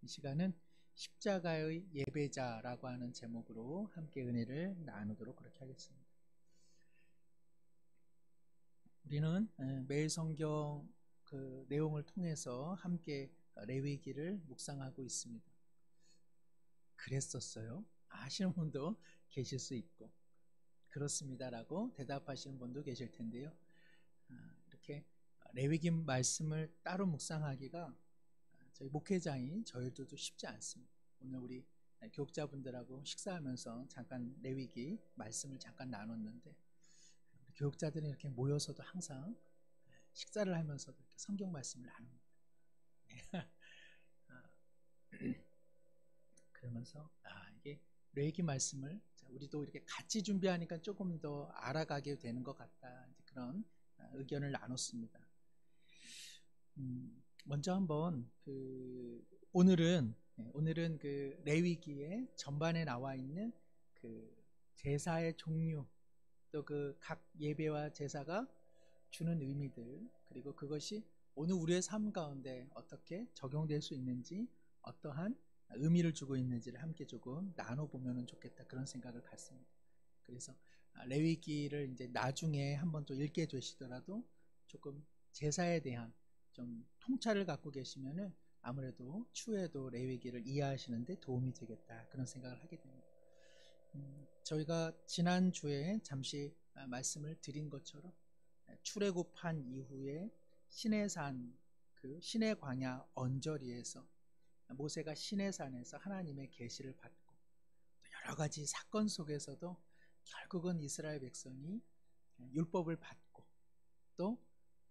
이 시간은 십자가의 예배자라고 하는 제목으로 함께 은혜를 나누도록 그렇게 하겠습니다. 우리는 매일 성경 그 내용을 통해서 함께 레위기를 묵상하고 있습니다. 그랬었어요? 아시는 분도 계실 수 있고 그렇습니다라고 대답하시는 분도 계실 텐데요. 이렇게 레위기 말씀을 따로 묵상하기가 저희 목회자인 저희들도 쉽지 않습니다. 오늘 우리 교육자분들하고 식사하면서 잠깐 레위기 말씀을 잠깐 나눴는데 교육자들이 이렇게 모여서도 항상 식사를 하면서도 이렇게 성경 말씀을 나눕니다. 그러면서 이게 레위기 말씀을 우리도 이렇게 같이 준비하니까 조금 더 알아가게 되는 것 같다. 그런 의견을 나눴습니다. 먼저 한번 오늘은 그 레위기의 전반에 나와 있는 그 제사의 종류, 또 그 각 예배와 제사가 주는 의미들, 그리고 그것이 오늘 우리의 삶 가운데 어떻게 적용될 수 있는지, 어떠한 의미를 주고 있는지를 함께 조금 나눠보면 좋겠다, 그런 생각을 갖습니다. 그래서 레위기를 이제 나중에 한번 또 읽게 되시더라도 조금 제사에 대한 좀 통찰을 갖고 계시면은 아무래도 추후에도 레위기를 이해하시는데 도움이 되겠다, 그런 생각을 하게 됩니다. 저희가 지난주에 잠시 말씀을 드린 것처럼 출애굽한 이후에 시내산, 그 시내 광야 언저리에서 모세가 시내산에서 하나님의 계시를 받고 여러 가지 사건 속에서도 결국은 이스라엘 백성이 율법을 받고 또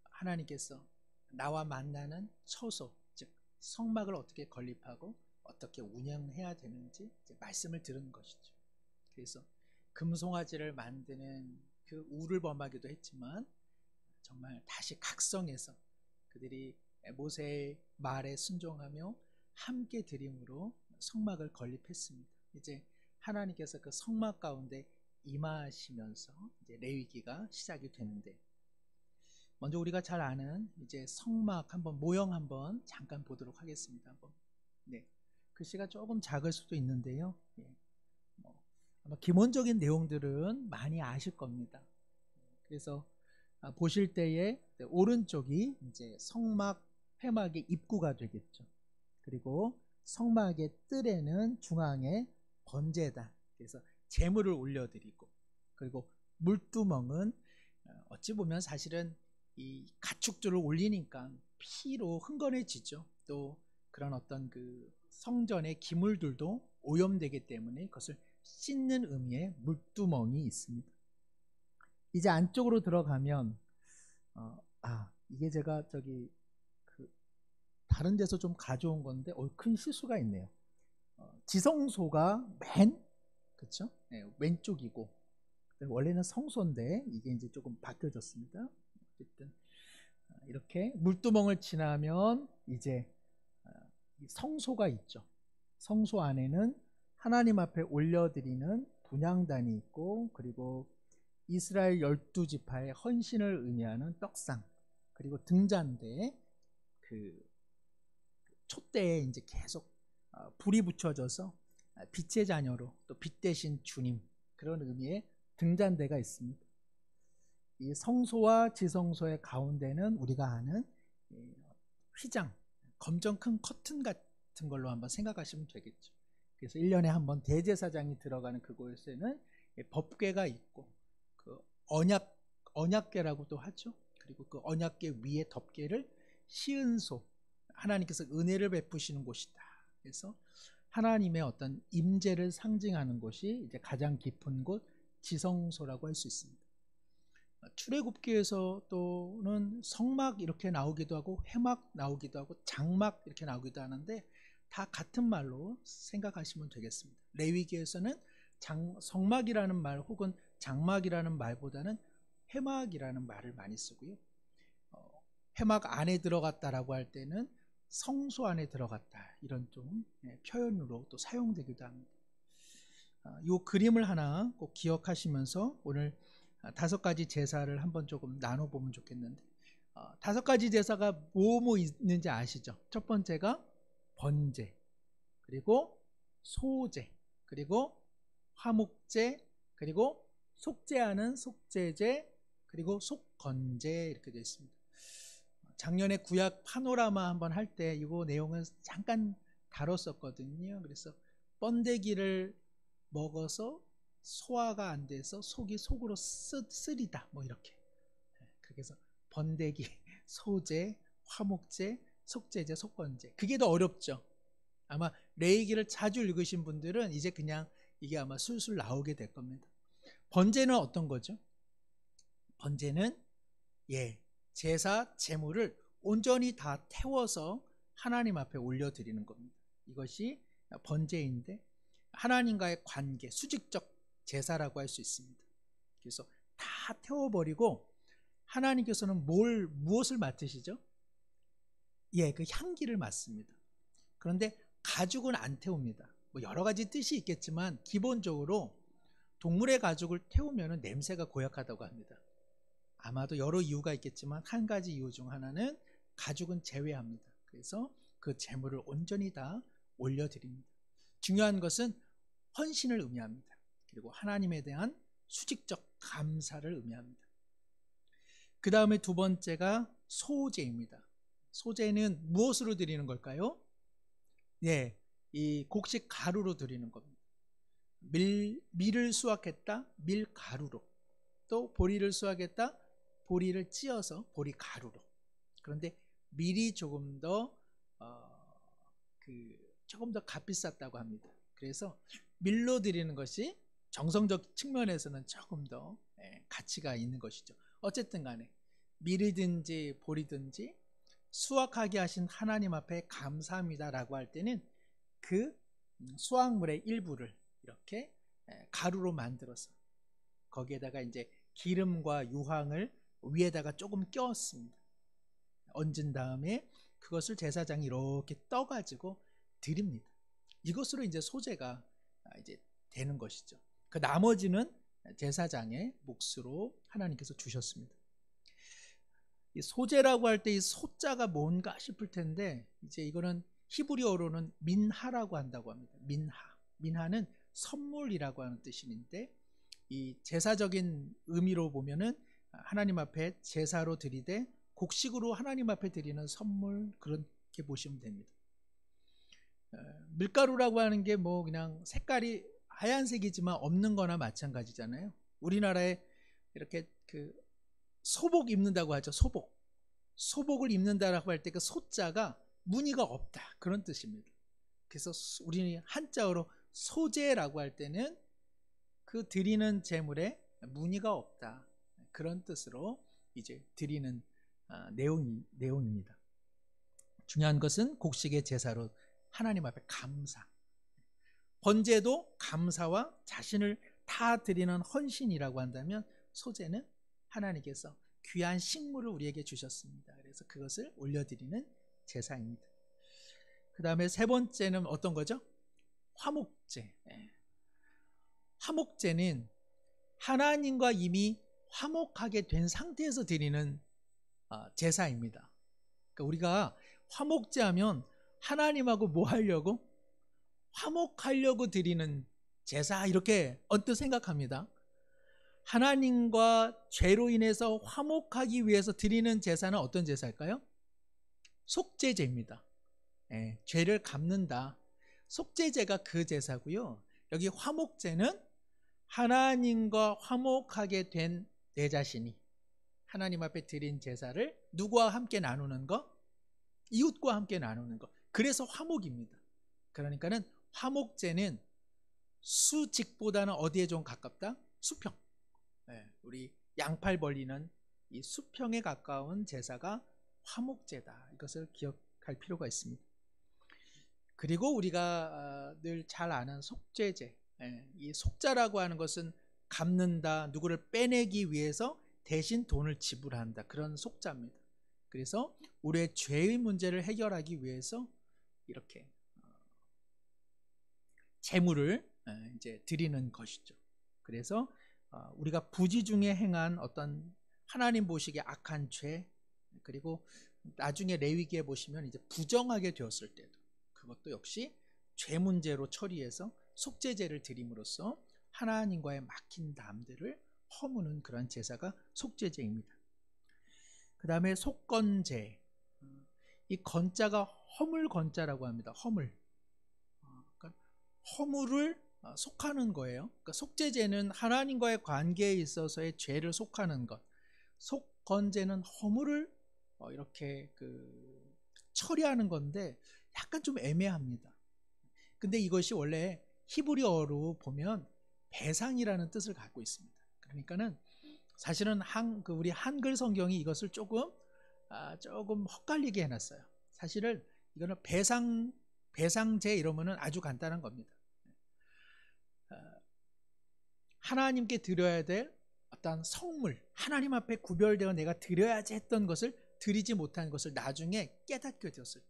하나님께서 나와 만나는 처소, 즉 성막을 어떻게 건립하고 어떻게 운영해야 되는지 이제 말씀을 들은 것이죠. 그래서 금송아지를 만드는 그 우를 범하기도 했지만 정말 다시 각성해서 그들이 모세의 말에 순종하며 함께 드림으로 성막을 건립했습니다. 이제 하나님께서 그 성막 가운데 임하시면서 이제 레위기가 시작이 되는데, 먼저 우리가 잘 아는 이제 성막 한번 모형 한번 잠깐 보도록 하겠습니다. 한번. 네, 글씨가 조금 작을 수도 있는데요. 아마 기본적인 내용들은 많이 아실 겁니다. 그래서 보실 때에 오른쪽이 이제 성막 회막의 입구가 되겠죠. 그리고 성막의 뜰에는 중앙에 번제단, 그래서 제물을 올려드리고, 그리고 물두멍은 어찌 보면 사실은 이 가축들을 올리니까 피로 흥건해지죠. 또 그런 어떤 그 성전의 기물들도 오염되기 때문에 그것을 씻는 의미의 물두멍이 있습니다. 이제 안쪽으로 들어가면 이게 제가 다른 데서 좀 가져온 건데 큰 실수가 있네요. 지성소가 그쵸? 네, 왼쪽이고 원래는 성소인데 이게 이제 조금 바뀌어졌습니다. 어쨌든 이렇게 물두멍을 지나면 이제 성소가 있죠. 성소 안에는 하나님 앞에 올려드리는 분향단이 있고, 그리고 이스라엘 12지파의 헌신을 의미하는 떡상, 그리고 등잔대에 그 촛대에 이제 계속 불이 붙여져서 빛의 자녀로 또 빛 대신 주님, 그런 의미의 등잔대가 있습니다. 이 성소와 지성소의 가운데는 우리가 아는 휘장, 검정 큰 커튼 같은 걸로 한번 생각하시면 되겠죠. 그래서 1년에 한번 대제사장이 들어가는 그곳에는 법궤가 있고, 그 언약궤라고도 하죠. 그리고 그 언약궤 위에 덮개를 시은소, 하나님께서 은혜를 베푸시는 곳이다. 그래서 하나님의 어떤 임재를 상징하는 곳이 이제 가장 깊은 곳 지성소라고 할 수 있습니다. 출애굽기에서 또는 성막 이렇게 나오기도 하고 회막 나오기도 하고 장막 이렇게 나오기도 하는데 다 같은 말로 생각하시면 되겠습니다. 레위기에서는 성막이라는 말 혹은 장막이라는 말보다는 회막이라는 말을 많이 쓰고요. 회막 안에 들어갔다라고 할 때는 성소 안에 들어갔다, 이런 좀 표현으로 또 사용되기도 합니다. 이 그림을 하나 꼭 기억하시면서 오늘 5가지 제사를 한번 조금 나눠보면 좋겠는데, 5가지 제사가 뭐 있는지 아시죠? 첫 번째가 번제, 그리고 소제, 그리고 화목제, 그리고 속죄하는 속죄제, 그리고 속건제 이렇게 되어 있습니다. 작년에 구약 파노라마 한번 할 때 이거 내용을 잠깐 다뤘었거든요. 그래서 번데기를 먹어서 소화가 안 돼서 속이 속으로 쓰리다 뭐 이렇게. 그래서 번데기, 소제, 화목제, 속죄제, 속건제. 그게 더 어렵죠. 아마 레위기를 자주 읽으신 분들은 이제 그냥 이게 아마 술술 나오게 될 겁니다. 번제는 어떤 거죠? 번제는 제사, 제물을 온전히 다 태워서 하나님 앞에 올려드리는 겁니다. 이것이 번제인데 하나님과의 관계, 수직적 제사라고 할 수 있습니다. 그래서 다 태워버리고 하나님께서는 무엇을 맡으시죠? 그 향기를 맡습니다. 그런데 가죽은 안 태웁니다. 뭐 여러 가지 뜻이 있겠지만 기본적으로 동물의 가죽을 태우면 냄새가 고약하다고 합니다. 아마도 여러 이유가 있겠지만 한 가지 이유 중 하나는 가죽은 제외합니다. 그래서 그 제물을 온전히 다 올려드립니다. 중요한 것은 헌신을 의미합니다. 그리고 하나님에 대한 수직적 감사를 의미합니다. 그 다음에 두 번째가 소제입니다. 소제는 무엇으로 드리는 걸까요? 이 곡식 가루로 드리는 겁니다. 밀을 수확했다, 밀가루로. 또 보리를 수확했다, 보리를 찧어서 보리가루로. 그런데 밀이 조금 더 값비쌌다고 합니다. 그래서 밀로 드리는 것이 정성적 측면에서는 조금 더 가치가 있는 것이죠. 어쨌든 간에 밀이든지 보리든지 수확하게 하신 하나님 앞에 감사합니다라고 할 때는 그 수확물의 일부를 이렇게 가루로 만들어서 거기에다가 이제 기름과 유황을 위에다가 조금 껴었습니다. 얹은 다음에 그것을 제사장이 이렇게 떠가지고 드립니다. 이것으로 이제 소제가 이제 되는 것이죠. 그 나머지는 제사장의 몫으로 하나님께서 주셨습니다. 이 소제라고 할 때 이 소자가 뭔가 싶을 텐데 이제 이거는 히브리어로는 민하라고 한다고 합니다. 민하는 선물이라고 하는 뜻인데 이 제사적인 의미로 보면은 하나님 앞에 제사로 드리되 곡식으로 하나님 앞에 드리는 선물 그렇게 보시면 됩니다. 밀가루라고 하는 게 뭐 그냥 색깔이 하얀색이지만 없는 거나 마찬가지잖아요. 우리나라에 이렇게 그 소복 입는다고 하죠. 소복을 입는다라고 할 때 그 소자가 무늬가 없다 그런 뜻입니다. 그래서 우리는 한자어로 소제라고 할 때는 그 드리는 제물에 무늬가 없다 그런 뜻으로 이제 드리는 내용입니다. 중요한 것은 곡식의 제사로 하나님 앞에 감사. 번제도 감사와 자신을 다 드리는 헌신이라고 한다면 소제는 하나님께서 귀한 식물을 우리에게 주셨습니다. 그래서 그것을 올려드리는 제사입니다. 그 다음에 세 번째는 어떤 거죠? 화목제. 화목제는 하나님과 이미 화목하게 된 상태에서 드리는 제사입니다. 그러니까 우리가 화목제 하면 하나님하고 뭐 하려고? 화목하려고 드리는 제사 이렇게 언뜻 생각합니다. 하나님과 죄로 인해서 화목하기 위해서 드리는 제사는 어떤 제사일까요? 속죄제입니다. 죄를 갚는다. 속죄제가 그 제사고요. 여기 화목제는 하나님과 화목하게 된 내 자신이 하나님 앞에 드린 제사를 누구와 함께 나누는 것? 이웃과 함께 나누는 것. 그래서 화목입니다. 그러니까는 화목제는 수직보다는 어디에 좀 가깝다? 수평. 우리 양팔 벌리는 이 수평에 가까운 제사가 화목제다. 이것을 기억할 필요가 있습니다. 그리고 우리가 늘 잘 아는 속죄제. 이 속자라고 하는 것은 갚는다, 누구를 빼내기 위해서 대신 돈을 지불한다. 그런 속자입니다. 그래서 우리의 죄의 문제를 해결하기 위해서 이렇게 재물을 이제 드리는 것이죠. 그래서 우리가 부지 중에 행한 어떤 하나님 보시기에 악한 죄, 그리고 나중에 레위기에 보시면 이제 부정하게 되었을 때도 그것도 역시 죄 문제로 처리해서 속죄제를 드림으로써 하나님과의 막힌 담들을 허무는 그런 제사가 속죄제입니다. 그 다음에 속건제, 이 건자가 허물 건자라고 합니다. 허물, 그러니까 허물을 속하는 거예요. 그러니까 속죄제는 하나님과의 관계에 있어서의 죄를 속하는 것, 속건제는 허물을 이렇게 처리하는 건데 약간 좀 애매합니다. 근데 이것이 원래 히브리어로 보면 배상이라는 뜻을 갖고 있습니다. 그러니까는 사실은 우리 한글 성경이 이것을 조금 헛갈리게 해놨어요. 사실은 이거는 배상제 이러면은 아주 간단한 겁니다. 하나님께 드려야 될 어떤 성물, 하나님 앞에 구별되어 내가 드려야지 했던 것을 드리지 못한 것을 나중에 깨닫게 되었을 때,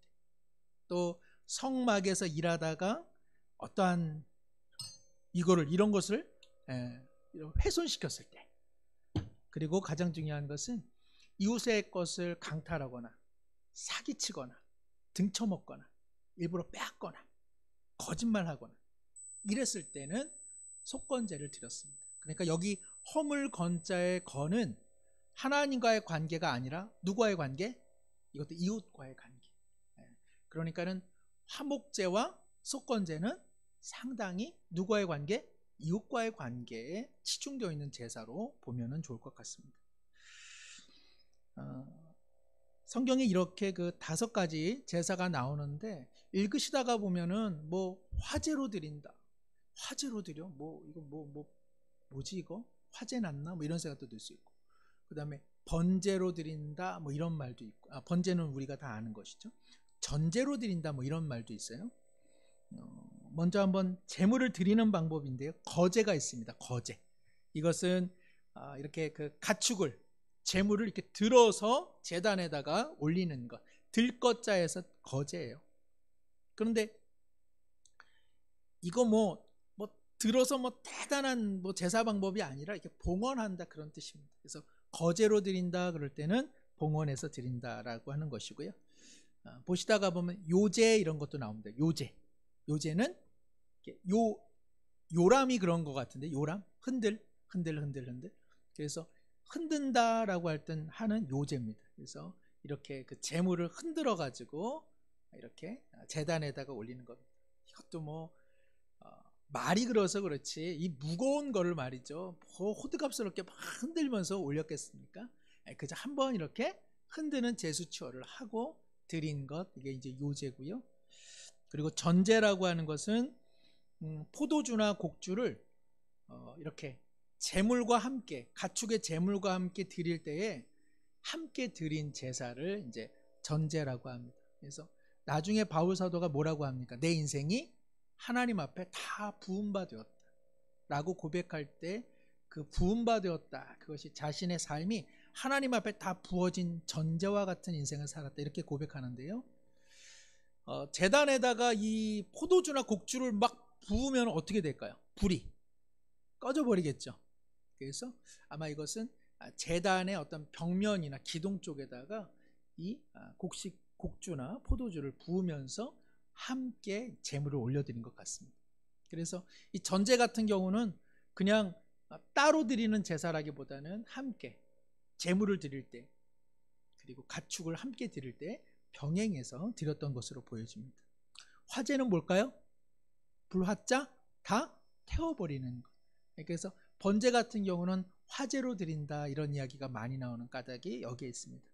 또 성막에서 일하다가 어떠한 이런 것을 훼손시켰을 때, 그리고 가장 중요한 것은 이웃의 것을 강탈하거나 사기치거나 등쳐먹거나 일부러 빼앗거나 거짓말하거나 이랬을 때는 속건제를 드렸습니다. 그러니까 여기 허물 건자의 건은 하나님과의 관계가 아니라 누구와의 관계? 이것도 이웃과의 관계. 그러니까는 화목제와 속건제는 상당히 누구와의 관계? 이웃과의 관계에 치중되어 있는 제사로 보면 좋을 것 같습니다. 성경에 이렇게 5가지 제사가 나오는데 읽으시다가 보면은 화제로 드린다, 화제로 드려, 뭐지 이거? 화제 났나? 이런 생각도 들 수 있고, 그 다음에 번제로 드린다 이런 말도 있고, 번제는 우리가 다 아는 것이죠. 전제로 드린다 이런 말도 있어요. 먼저 한번 제물을 드리는 방법인데요, 거제가 있습니다. 거제, 이것은 이렇게 가축을, 제물을 이렇게 들어서 제단에다가 올리는 것, 들것자에서 거제예요. 그런데 이거 들어서 대단한 제사 방법이 아니라 이렇게 봉헌한다 그런 뜻입니다. 그래서 거제로 드린다 그럴 때는 봉헌해서 드린다라고 하는 것이고요. 보시다가 보면 요제 이런 것도 나옵니다. 요제는 요람이 그런 것 같은데, 요람, 흔들. 그래서 흔든다라고 할 땐 하는 요제입니다. 그래서 이렇게 제물을 흔들어 가지고 이렇게 제단에다가 올리는 겁니다. 이것도 말이 그래서 그렇지 이 무거운 거를 말이죠, 호드갑스럽게 막 흔들면서 올렸겠습니까? 그저 한번 이렇게 흔드는 제수치어를 하고 드린 것, 이게 이제 요제고요. 그리고 전제라고 하는 것은 포도주나 곡주를 이렇게 제물과 함께, 가축의 제물과 함께 드릴 때에 함께 드린 제사를 이제 전제라고 합니다. 그래서 나중에 바울 사도가 뭐라고 합니까? 내 인생이 하나님 앞에 다 부음바 되었다 라고 고백할 때, 그 부음바 되었다, 그것이 자신의 삶이 하나님 앞에 다 부어진 전제와 같은 인생을 살았다, 이렇게 고백하는데요, 제단에다가 이 포도주나 곡주를 막 부으면 어떻게 될까요? 불이 꺼져버리겠죠. 그래서 아마 이것은 제단의 어떤 벽면이나 기둥 쪽에다가 이 곡주나 포도주를 부으면서 함께 제물을 올려드린 것 같습니다. 그래서 이 전제 같은 경우는 그냥 따로 드리는 제사라기보다는 함께 제물을 드릴 때, 그리고 가축을 함께 드릴 때 병행해서 드렸던 것으로 보여집니다. 화제는 뭘까요? 불화자 다 태워버리는 것. 그래서 번제 같은 경우는 화제로 드린다, 이런 이야기가 많이 나오는 까닭이 여기에 있습니다.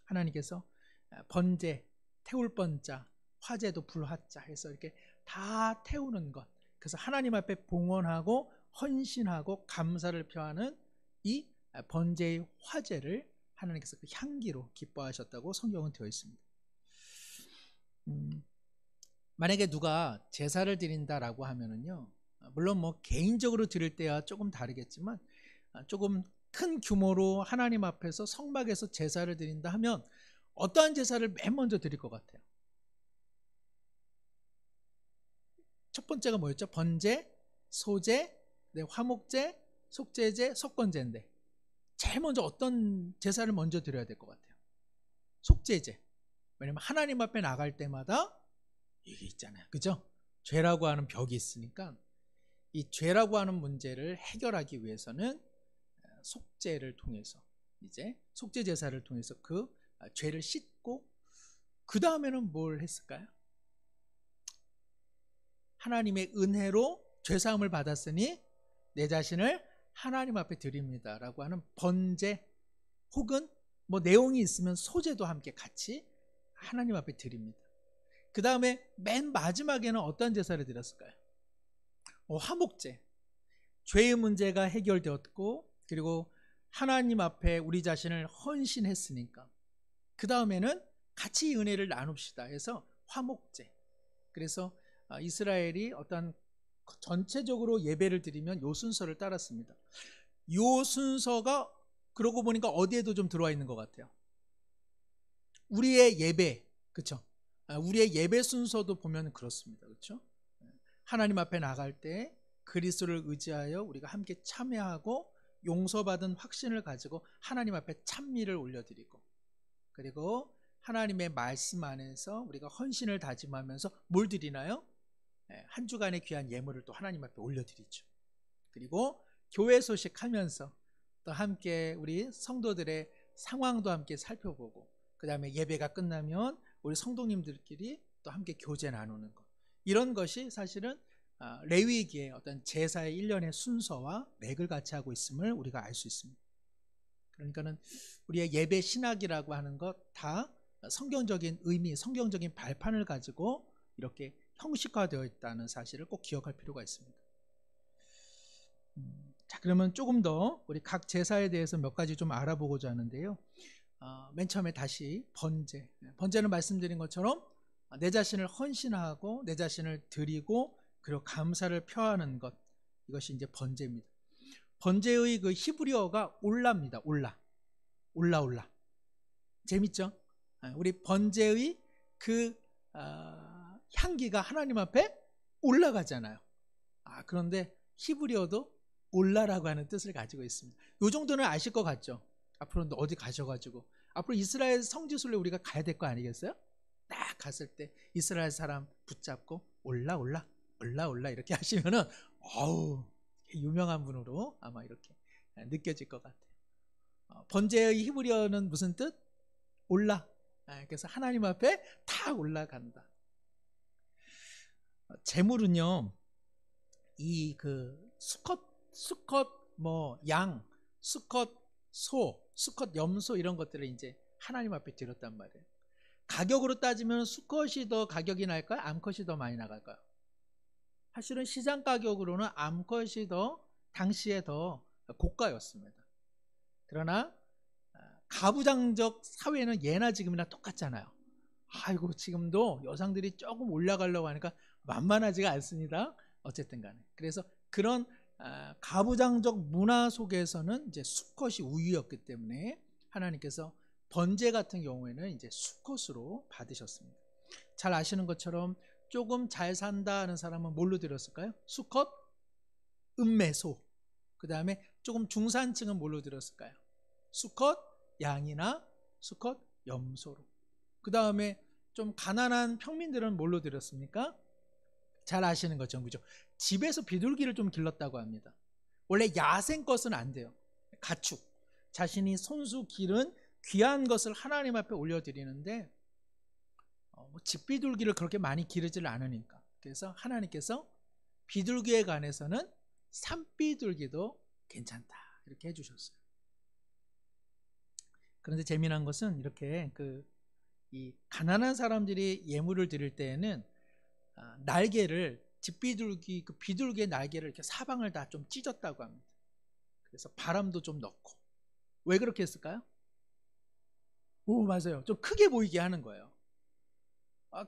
하나님께서 번제, 태울 번자, 화제도 불화자 해서 이렇게 다 태우는 것, 그래서 하나님 앞에 봉헌하고 헌신하고 감사를 표하는 이 번제의 화제를 하나님께서 그 향기로 기뻐하셨다고 성경은 되어 있습니다. 만약에 누가 제사를 드린다라고 하면은요, 물론 개인적으로 드릴 때야 조금 다르겠지만, 조금 큰 규모로 하나님 앞에서 성막에서 제사를 드린다 하면 어떠한 제사를 맨 먼저 드릴 것 같아요? 첫 번째가 뭐였죠? 번제, 소제, 화목제, 속죄제, 속건제인데 제일 먼저 어떤 제사를 먼저 드려야 될 것 같아요? 속죄제. 왜냐면 하나님 앞에 나갈 때마다 이게 있잖아요, 그죠? 죄라고 하는 벽이 있으니까 이 죄라고 하는 문제를 해결하기 위해서는 속죄를 통해서 이제 속죄 제사를 통해서 그 죄를 씻고 그 다음에는 뭘 했을까요? 하나님의 은혜로 죄사함을 받았으니 내 자신을 하나님 앞에 드립니다 라고 하는 번제 혹은 뭐 내용이 있으면 소제도 함께 같이 하나님 앞에 드립니다. 그 다음에 맨 마지막에는 어떤 제사를 드렸을까요? 화목제. 죄의 문제가 해결되었고 그리고 하나님 앞에 우리 자신을 헌신했으니까 그 다음에는 같이 은혜를 나눕시다 해서 화목제. 그래서 이스라엘이 어떤 전체적으로 예배를 드리면 요 순서를 따랐습니다. 요 순서가 그러고 보니까 어디에도 좀 들어와 있는 것 같아요. 우리의 예배, 그렇죠? 우리의 예배 순서도 보면 그렇습니다. 그렇죠? 하나님 앞에 나갈 때 그리스도를 의지하여 우리가 함께 참여하고 용서받은 확신을 가지고 하나님 앞에 찬미를 올려드리고 그리고 하나님의 말씀 안에서 우리가 헌신을 다짐하면서 뭘 드리나요? 한 주간의 귀한 예물을 또 하나님 앞에 올려드리죠. 그리고 교회 소식하면서 또 함께 우리 성도들의 상황도 함께 살펴보고 그 다음에 예배가 끝나면 우리 성도님들끼리 또 함께 교제 나누는 것, 이런 것이 사실은 레위기의 어떤 제사의 일련의 순서와 맥을 같이 하고 있음을 우리가 알 수 있습니다. 그러니까는 우리의 예배 신학이라고 하는 것 다 성경적인 의미, 성경적인 발판을 가지고 이렇게 형식화되어 있다는 사실을 꼭 기억할 필요가 있습니다. 자, 그러면 조금 더 우리 각 제사에 대해서 몇 가지 좀 알아보고자 하는데요. 맨 처음에 다시 번제. 번제는 말씀드린 것처럼 내 자신을 헌신하고 내 자신을 드리고 그리고 감사를 표하는 것, 이것이 이제 번제입니다. 번제의 그 히브리어가 올라입니다. 올라. 재밌죠? 우리 번제의 그 향기가 하나님 앞에 올라가잖아요. 그런데 히브리어도 올라라고 하는 뜻을 가지고 있습니다. 이 정도는 아실 것 같죠? 앞으로 어디 가셔가지고 앞으로 이스라엘 성지순례 우리가 가야 될 거 아니겠어요? 딱 갔을 때 이스라엘 사람 붙잡고 올라 이렇게 하시면은 유명한 분으로 아마 이렇게 느껴질 것 같아요. 번제의 히브리어는 무슨 뜻? 올라. 그래서 하나님 앞에 다 올라간다. 제물은요, 이 그 수컷 뭐 양, 수컷 소, 수컷 염소 이런 것들을 이제 하나님 앞에 드렸단 말이에요. 가격으로 따지면 수컷이 더 가격이 날까요? 암컷이 더 많이 나갈까요? 사실은 시장 가격으로는 암컷이 당시에 더 고가였습니다. 그러나 가부장적 사회는 예나 지금이나 똑같잖아요. 지금도 여성들이 조금 올라가려고 하니까 만만하지가 않습니다. 어쨌든 간에. 그래서 그런 가부장적 문화 속에서는 이제 수컷이 우유였기 때문에 하나님께서 번제 같은 경우에는 이제 수컷으로 받으셨습니다. 잘 아시는 것처럼 조금 잘 산다 하는 사람은 뭘로 드렸을까요? 수컷, 음매소. 그 다음에 조금 중산층은 뭘로 드렸을까요? 수컷, 양이나 수컷, 염소로. 그 다음에 좀 가난한 평민들은 뭘로 드렸습니까? 잘 아시는 것처럼, 그죠? 집에서 비둘기를 좀 길렀다고 합니다. 원래 야생 것은 안 돼요. 가축. 자신이 손수 기른 귀한 것을 하나님 앞에 올려드리는데 집비둘기를 그렇게 많이 기르지를 않으니까. 그래서 하나님께서 비둘기에 관해서는 산비둘기도 괜찮다 이렇게 해주셨어요. 그런데 재미난 것은 이렇게 이 가난한 사람들이 예물을 드릴 때에는 날개를 집비둘기 그 비둘기의 날개를 이렇게 사방을 다 좀 찢었다고 합니다. 그래서 바람도 좀 넣고. 왜 그렇게 했을까요? 맞아요. 좀 크게 보이게 하는 거예요.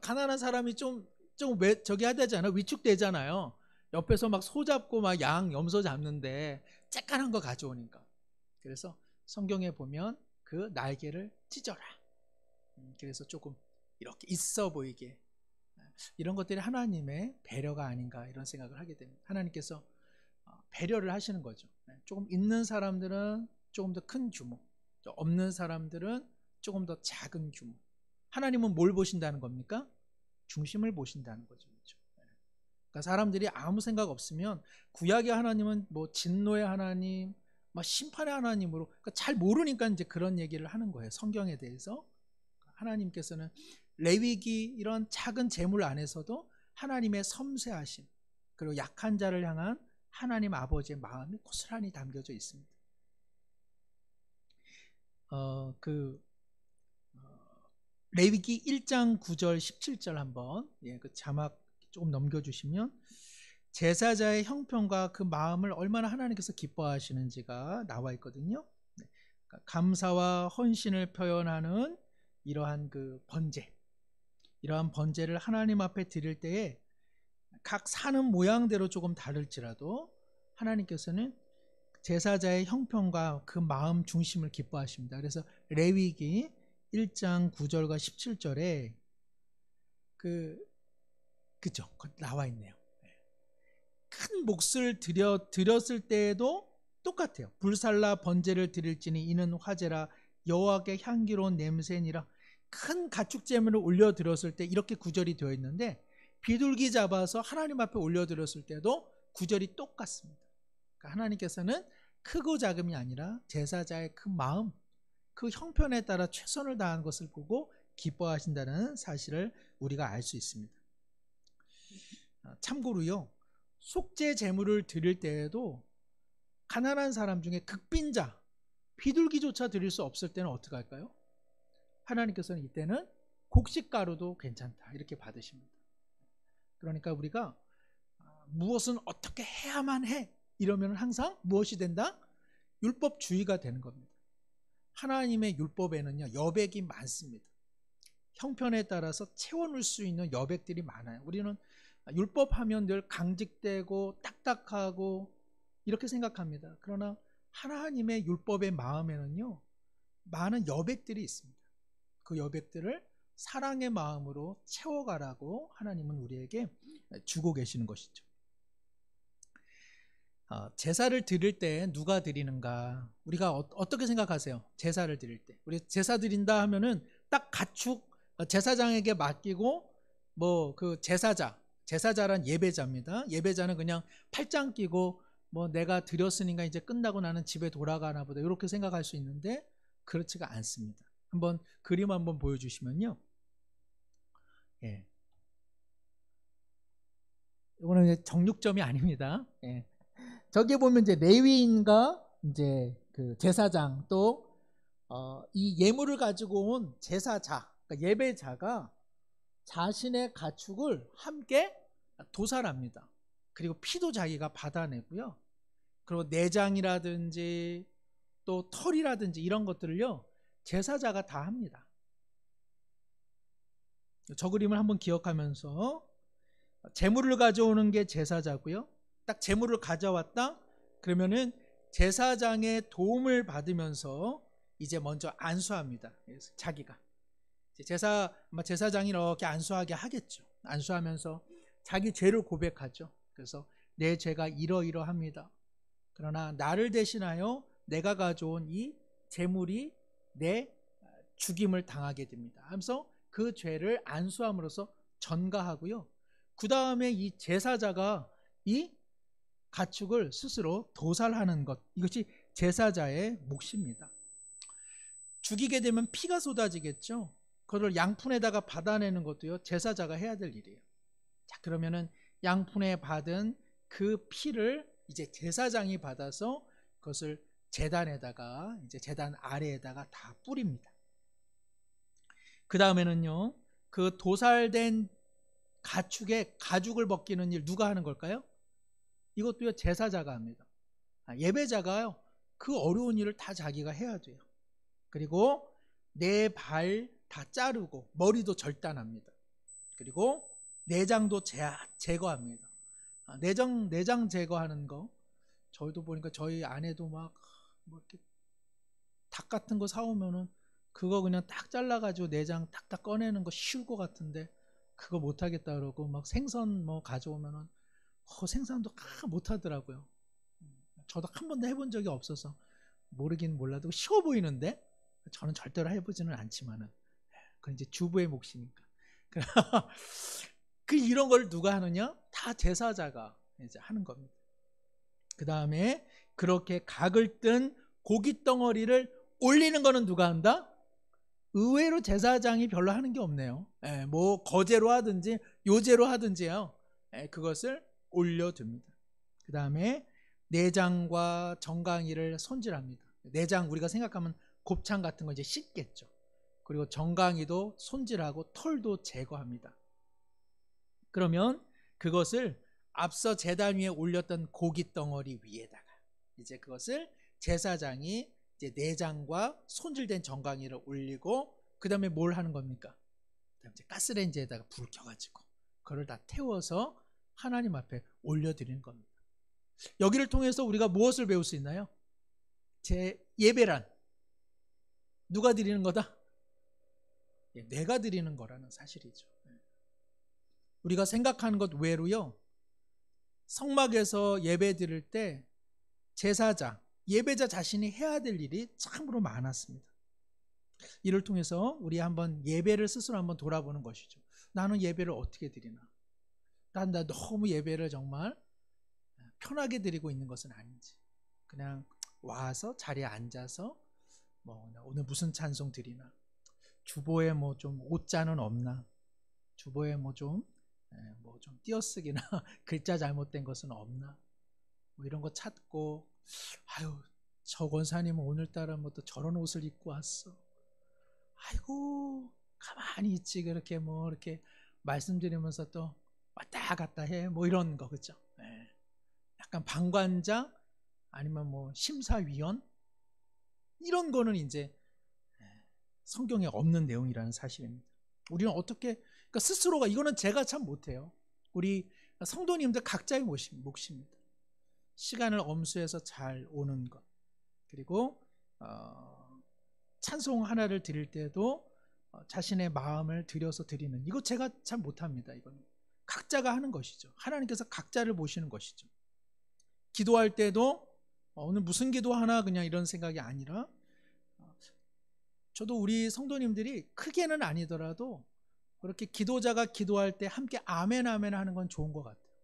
가난한 사람이 좀 저기 하되잖아요. 위축되잖아요. 옆에서 막 소 잡고 막 양, 염소 잡는데 쬐깐한 거 가져오니까. 그래서 성경에 보면 그 날개를 찢어라. 그래서 조금 이렇게 있어 보이게. 이런 것들이 하나님의 배려가 아닌가 이런 생각을 하게 됩니다. 하나님께서 배려를 하시는 거죠. 조금 있는 사람들은 조금 더 큰 규모, 없는 사람들은 조금 더 작은 규모. 하나님은 뭘 보신다는 겁니까? 중심을 보신다는 거죠. 그렇죠? 그러니까 사람들이 아무 생각 없으면 구약의 하나님은 뭐 진노의 하나님, 막 심판의 하나님으로, 그러니까 잘 모르니까 이제 그런 얘기를 하는 거예요. 성경에 대해서. 하나님께서는 레위기 이런 작은 재물 안에서도 하나님의 섬세하심, 그리고 약한 자를 향한 하나님 아버지의 마음이 고스란히 담겨져 있습니다. 레위기 1장 9절 17절 한번 그 자막 조금 넘겨주시면, 제사자의 형편과 그 마음을 얼마나 하나님께서 기뻐하시는지가 나와 있거든요. 그러니까 감사와 헌신을 표현하는 이러한 그 번제, 이러한 번제를 하나님 앞에 드릴 때에 각 사는 모양대로 조금 다를지라도 하나님께서는 제사자의 형편과 그 마음 중심을 기뻐하십니다. 그래서 레위기 1장 9절과 17절에 그죠? 나와 있네요. 큰 몫을 드렸을 때에도 똑같아요. 불살라 번제를 드릴지니 이는 화제라 여호와께 향기로운 냄새니라. 큰 가축 제물을 올려 드렸을 때 이렇게 구절이 되어 있는데, 비둘기 잡아서 하나님 앞에 올려 드렸을 때도 구절이 똑같습니다. 그러니까 하나님께서는 크고 작음이 아니라 제사자의 그 마음, 그 형편에 따라 최선을 다한 것을 보고 기뻐하신다는 사실을 우리가 알 수 있습니다. 참고로요, 속죄 제물을 드릴 때에도 가난한 사람 중에 극빈자, 비둘기조차 드릴 수 없을 때는 어떻게 할까요? 하나님께서는 이때는 곡식가루도 괜찮다 이렇게 받으십니다. 그러니까 우리가 무엇은 어떻게 해야만 해 이러면 항상 무엇이 된다? 율법주의가 되는 겁니다. 하나님의 율법에는요, 여백이 많습니다. 형편에 따라서 채워놓을 수 있는 여백들이 많아요. 우리는 율법하면 늘 강직되고 딱딱하고 이렇게 생각합니다. 그러나 하나님의 율법의 마음에는요, 많은 여백들이 있습니다. 그 여백들을 사랑의 마음으로 채워가라고 하나님은 우리에게 주고 계시는 것이죠. 제사를 드릴 때 누가 드리는가? 우리가 어떻게 생각하세요? 제사를 드릴 때 우리 제사 드린다 하면은 딱 가축 제사장에게 맡기고, 뭐 그 제사자란 예배자입니다. 예배자는 그냥 팔짱 끼고 뭐 내가 드렸으니까 이제 끝나고 나는 집에 돌아가나 보다 이렇게 생각할 수 있는데, 그렇지가 않습니다. 한번 그림 한번 보여주시면요. 이거는 이제 정육점이 아닙니다. 저기 보면 이제 레위인과 이제 그 제사장, 또 이 예물을 가지고 온 제사자, 그러니까 예배자가 자신의 가축을 함께 도살합니다. 그리고 피도 자기가 받아내고요. 그리고 내장이라든지 또 털이라든지 이런 것들을요, 제사자가 다 합니다. 저 그림을 한번 기억하면서, 제물을 가져오는 게 제사자고요. 딱 제물을 가져왔다 그러면은 제사장의 도움을 받으면서 이제 먼저 안수합니다. 자기가 제사장이 이렇게 안수하게 하겠죠. 안수하면서 자기 죄를 고백하죠. 그래서 내 죄가 이러이러합니다. 그러나 나를 대신하여 내가 가져온 이 제물이 내 죽임을 당하게 됩니다 하면서 그 죄를 안수함으로써 전가하고요. 그 다음에 이 제사자가 이 가축을 스스로 도살하는 것, 이것이 제사자의 몫입니다. 죽이게 되면 피가 쏟아지겠죠. 그걸 양푼에다가 받아내는 것도요, 제사자가 해야 될 일이에요. 자, 그러면은 양푼에 받은 그 피를 이제 제사장이 받아서 그것을 제단에다가, 이제 제단 아래에다가 다 뿌립니다. 그 다음에는요, 그 도살된 가축의 가죽을 벗기는 일 누가 하는 걸까요? 이것도요, 제사자가 합니다. 예배자가요, 그 어려운 일을 다 자기가 해야 돼요. 그리고 내 발 다 자르고 머리도 절단합니다. 그리고 내장도 제거합니다. 내장 제거하는 거, 저희도 보니까 저희 아내도 막 뭐 이렇게 닭 같은 거 사오면은 그거 그냥 딱 잘라가지고 내장 딱딱 꺼내는 거 쉬울 것 같은데 그거 못하겠다 그러고, 막 생선 뭐 가져오면은 생선도 못하더라고요. 저도 한 번도 해본 적이 없어서 모르긴 몰라도 쉬워 보이는데, 저는 절대로 해보지는 않지만은 그건 이제 주부의 몫이니까. 그 이런 걸 누가 하느냐? 다 제사자가 이제 하는 겁니다. 그 다음에 그렇게 각을 뜬 고기 덩어리를 올리는 거는 누가 한다? 의외로 제사장이 별로 하는 게 없네요. 뭐 거제로 하든지 요제로 하든지요. 그것을 올려둡니다. 그 다음에 내장과 정강이를 손질합니다. 내장 우리가 생각하면 곱창 같은 거 이제 씻겠죠. 그리고 정강이도 손질하고 털도 제거합니다. 그러면 그것을 앞서 제단 위에 올렸던 고기 덩어리 위에다가 이제 그것을 제사장이 이제 내장과 손질된 정강이를 올리고 그 다음에 뭘 하는 겁니까? 그다음에 이제 가스레인지에다가 불을 켜가지고 그걸 다 태워서 하나님 앞에 올려드리는 겁니다. 여기를 통해서 우리가 무엇을 배울 수 있나요? 제 예배란 누가 드리는 거다? 내가 드리는 거라는 사실이죠. 우리가 생각하는 것 외로요, 성막에서 예배 드릴 때 제사장, 예배자 자신이 해야 될 일이 참으로 많았습니다. 이를 통해서 우리 한번 예배를 스스로 한번 돌아보는 것이죠. 나는 예배를 어떻게 드리나? 나 너무 예배를 정말 편하게 드리고 있는 것은 아닌지, 그냥 와서 자리에 앉아서 뭐 오늘 무슨 찬송 드리나, 주보에 뭐 좀 옷자는 없나, 주보에 뭐 좀 띄어쓰기나 글자 잘못된 것은 없나, 뭐 이런 거 찾고, 아유 저 권사님은 오늘따라 뭐 또 저런 옷을 입고 왔어, 아이고 가만히 있지, 그렇게 뭐 이렇게 말씀드리면서 또 왔다 갔다 해, 뭐 이런 거, 그죠? 약간 방관자 아니면 뭐 심사위원, 이런 거는 이제 성경에 없는 내용이라는 사실입니다. 우리는 어떻게, 그러니까 스스로가, 이거는 제가 참 못해요. 우리 성도님들 각자의 몫입니다. 시간을 엄수해서 잘 오는 것, 그리고 찬송 하나를 드릴 때도 자신의 마음을 들여서 드리는, 이거 제가 참 못합니다. 이거는 각자가 하는 것이죠. 하나님께서 각자를 보시는 것이죠. 기도할 때도 오늘 무슨 기도하나 그냥 이런 생각이 아니라, 저도 우리 성도님들이 크게는 아니더라도 그렇게 기도자가 기도할 때 함께 아멘 아멘 하는 건 좋은 것 같아요.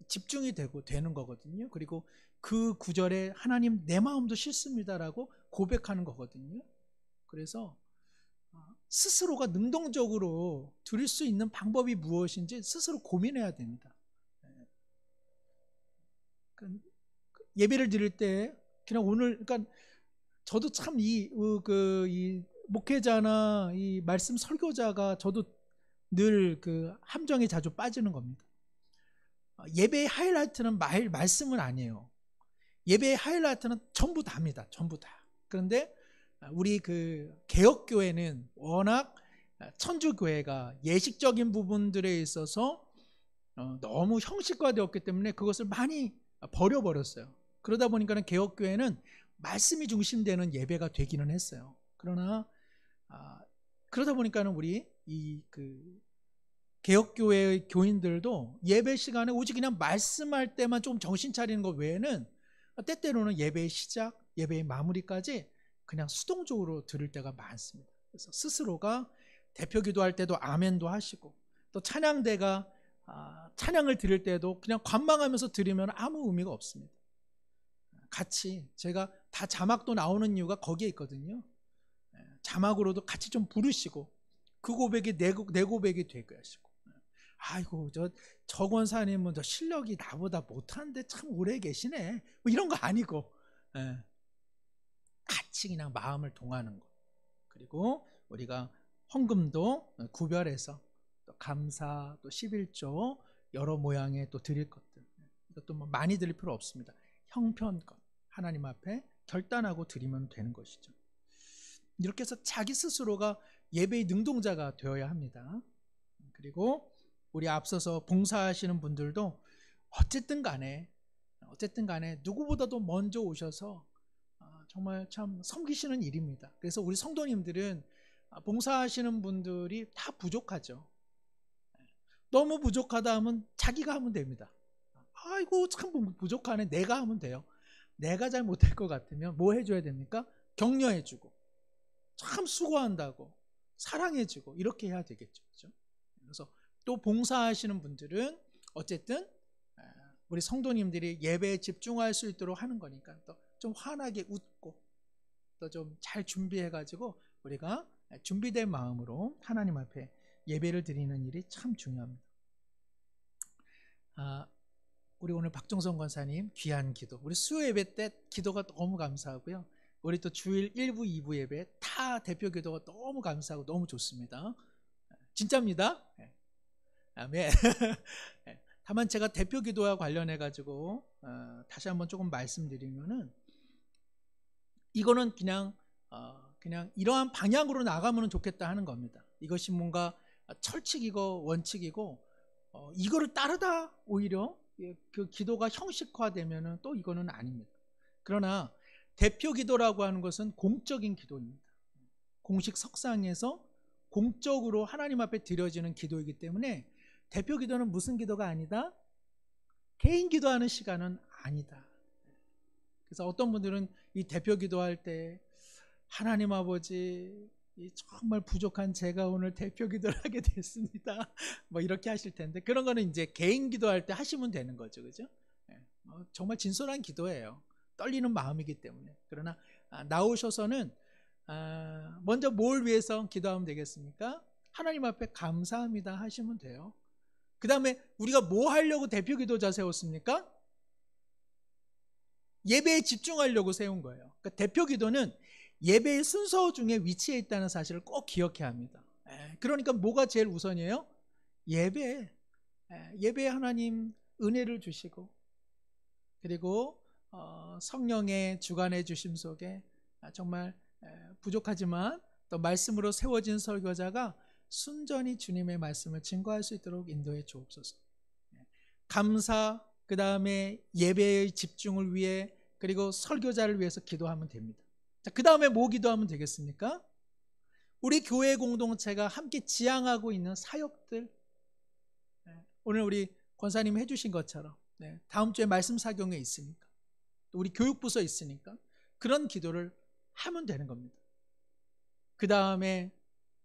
집중이 되는 거거든요. 그리고 그 구절에 하나님 내 마음도 싫습니다라고 고백하는 거거든요. 그래서 스스로가 능동적으로 드릴 수 있는 방법이 무엇인지 스스로 고민해야 됩니다. 예배를 드릴 때 그냥 오늘, 그러니까 저도 참 이 목회자나 이 말씀 설교자가 저도 늘 그 함정에 자주 빠지는 겁니다. 예배의 하이라이트는 말씀은 아니에요. 예배의 하이라이트는 전부 다입니다. 전부 다. 그런데 우리 그 개혁교회는 워낙 천주교회가 예식적인 부분들에 있어서 너무 형식화되었기 때문에 그것을 많이 버려버렸어요. 그러다 보니까 개혁교회는 말씀이 중심되는 예배가 되기는 했어요. 그러나 그러다 보니까는 우리 이 그 개혁교회의 교인들도 예배 시간에 오직 그냥 말씀할 때만 좀 정신 차리는 것 외에는 때때로는 예배의 시작, 예배의 마무리까지 그냥 수동적으로 들을 때가 많습니다. 그래서 스스로가 대표 기도할 때도 아멘도 하시고, 또 찬양대가 찬양을 드릴 때도 그냥 관망하면서 들으면 아무 의미가 없습니다. 같이, 제가 다 자막도 나오는 이유가 거기에 있거든요. 자막으로도 같이 좀 부르시고 그 고백이 내 고백이 되게 하시고, 아이고 저 권사님은 저 실력이 나보다 못하는데 참 오래 계시네, 뭐 이런 거 아니고, 같이 그냥 마음을 동하는 것. 그리고 우리가 헌금도 구별해서 또 감사, 또 11조 여러 모양의 또 드릴 것들, 이것도 뭐 많이 드릴 필요 없습니다. 형편껏 하나님 앞에 결단하고 드리면 되는 것이죠. 이렇게 해서 자기 스스로가 예배의 능동자가 되어야 합니다. 그리고 우리 앞서서 봉사하시는 분들도 어쨌든 간에 누구보다도 먼저 오셔서 정말 참 섬기시는 일입니다. 그래서 우리 성도님들은 봉사하시는 분들이 다 부족하죠. 너무 부족하다 하면 자기가 하면 됩니다. 아이고 참 부족하네, 내가 하면 돼요. 내가 잘 못할 것 같으면 뭐 해줘야 됩니까? 격려해주고, 참 수고한다고 사랑해주고, 이렇게 해야 되겠죠. 그렇죠? 그래서 또 봉사하시는 분들은 어쨌든 우리 성도님들이 예배에 집중할 수 있도록 하는 거니까 또 좀 환하게 웃고 또 좀 잘 준비해가지고 우리가 준비된 마음으로 하나님 앞에 예배를 드리는 일이 참 중요합니다. 우리 오늘 박종성 권사님 귀한 기도, 우리 수요 예배 때 기도가 너무 감사하고요. 우리 또 주일 1부, 2부 예배 타 대표 기도가 너무 감사하고 너무 좋습니다. 진짜입니다. 아멘. 다만 제가 대표 기도와 관련해 가지고 다시 한번 조금 말씀드리면은 이거는 그냥 이러한 방향으로 나가면 좋겠다 하는 겁니다. 이것이 뭔가 철칙이고 원칙이고 이거를 따르다 오히려 그 기도가 형식화되면은 또 이거는 아닙니다. 그러나 대표 기도라고 하는 것은 공적인 기도입니다. 공식 석상에서 공적으로 하나님 앞에 드려지는 기도이기 때문에 대표 기도는 무슨 기도가 아니다? 개인 기도하는 시간은 아니다. 그래서 어떤 분들은 이 대표 기도할 때 하나님 아버지 정말 부족한 제가 오늘 대표 기도를 하게 됐습니다. 뭐 이렇게 하실 텐데 그런 거는 이제 개인 기도할 때 하시면 되는 거죠, 그죠? 정말 진솔한 기도예요. 떨리는 마음이기 때문에. 그러나 나오셔서는 먼저 뭘 위해서 기도하면 되겠습니까? 하나님 앞에 감사합니다 하시면 돼요. 그 다음에 우리가 뭐 하려고 대표 기도자 세웠습니까? 예배에 집중하려고 세운 거예요. 그러니까 대표 기도는 예배의 순서 중에 위치해 있다는 사실을 꼭 기억해야 합니다. 그러니까 뭐가 제일 우선이에요? 예배에 하나님 은혜를 주시고 그리고 성령의 주관해 주심 속에 정말 부족하지만 또 말씀으로 세워진 설교자가 순전히 주님의 말씀을 증거할 수 있도록 인도해 주옵소서. 감사, 그 다음에 예배의 집중을 위해 그리고 설교자를 위해서 기도하면 됩니다. 자, 그 다음에 뭐 기도하면 되겠습니까? 우리 교회 공동체가 함께 지향하고 있는 사역들, 오늘 우리 권사님 해주신 것처럼 다음 주에 말씀 사경에 있으니까 또 우리 교육부서 있으니까 그런 기도를 하면 되는 겁니다. 그 다음에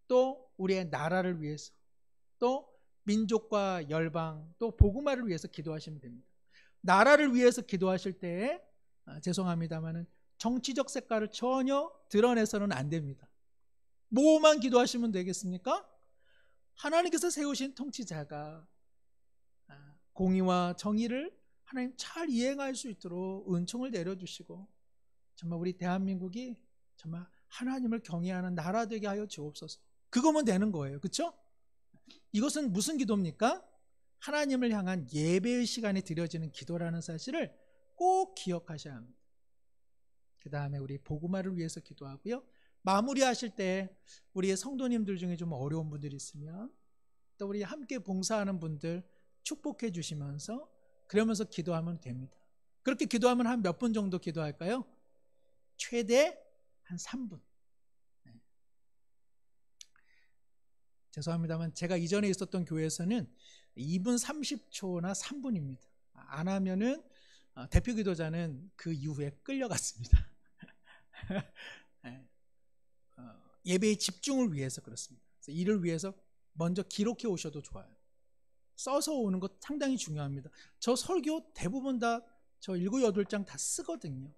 또 우리의 나라를 위해서 또 민족과 열방 또 복음화를 위해서 기도하시면 됩니다. 나라를 위해서 기도하실 때 죄송합니다만은 정치적 색깔을 전혀 드러내서는 안 됩니다. 뭐만 기도하시면 되겠습니까? 하나님께서 세우신 통치자가 공의와 정의를 하나님 잘 이행할 수 있도록 은총을 내려주시고 정말 우리 대한민국이 정말 하나님을 경외하는 나라 되게 하여 주옵소서. 그거면 되는 거예요. 그렇죠? 이것은 무슨 기도입니까? 하나님을 향한 예배의 시간에 드려지는 기도라는 사실을 꼭 기억하셔야 합니다. 그 다음에 우리 복음화를 위해서 기도하고요. 마무리하실 때 우리의 성도님들 중에 좀 어려운 분들이 있으면 또 우리 함께 봉사하는 분들 축복해 주시면서 그러면서 기도하면 됩니다. 그렇게 기도하면 한 몇 분 정도 기도할까요? 최대 한 3분. 죄송합니다만 제가 이전에 있었던 교회에서는 2분 30초나 3분입니다. 안 하면은 대표 기도자는 그 이후에 끌려갔습니다. 예배의 집중을 위해서 그렇습니다. 그래서 이를 위해서 먼저 기록해 오셔도 좋아요. 써서 오는 것 상당히 중요합니다. 저 설교 대부분 다 저 7, 8장 다 쓰거든요.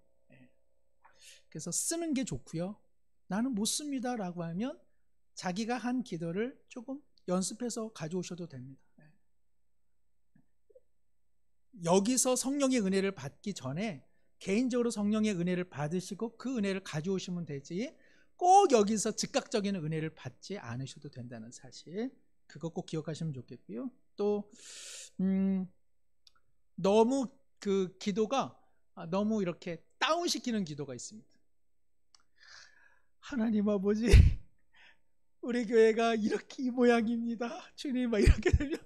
그래서 쓰는 게 좋고요. 나는 못 씁니다 라고 하면 자기가 한 기도를 조금 연습해서 가져오셔도 됩니다. 여기서 성령의 은혜를 받기 전에 개인적으로 성령의 은혜를 받으시고 그 은혜를 가져오시면 되지 꼭 여기서 즉각적인 은혜를 받지 않으셔도 된다는 사실, 그거 꼭 기억하시면 좋겠고요. 또 너무 그 기도가 너무 이렇게 다운시키는 기도가 있습니다. 하나님 아버지, 우리 교회가 이렇게 이 모양입니다. 주님, 막 이렇게 되면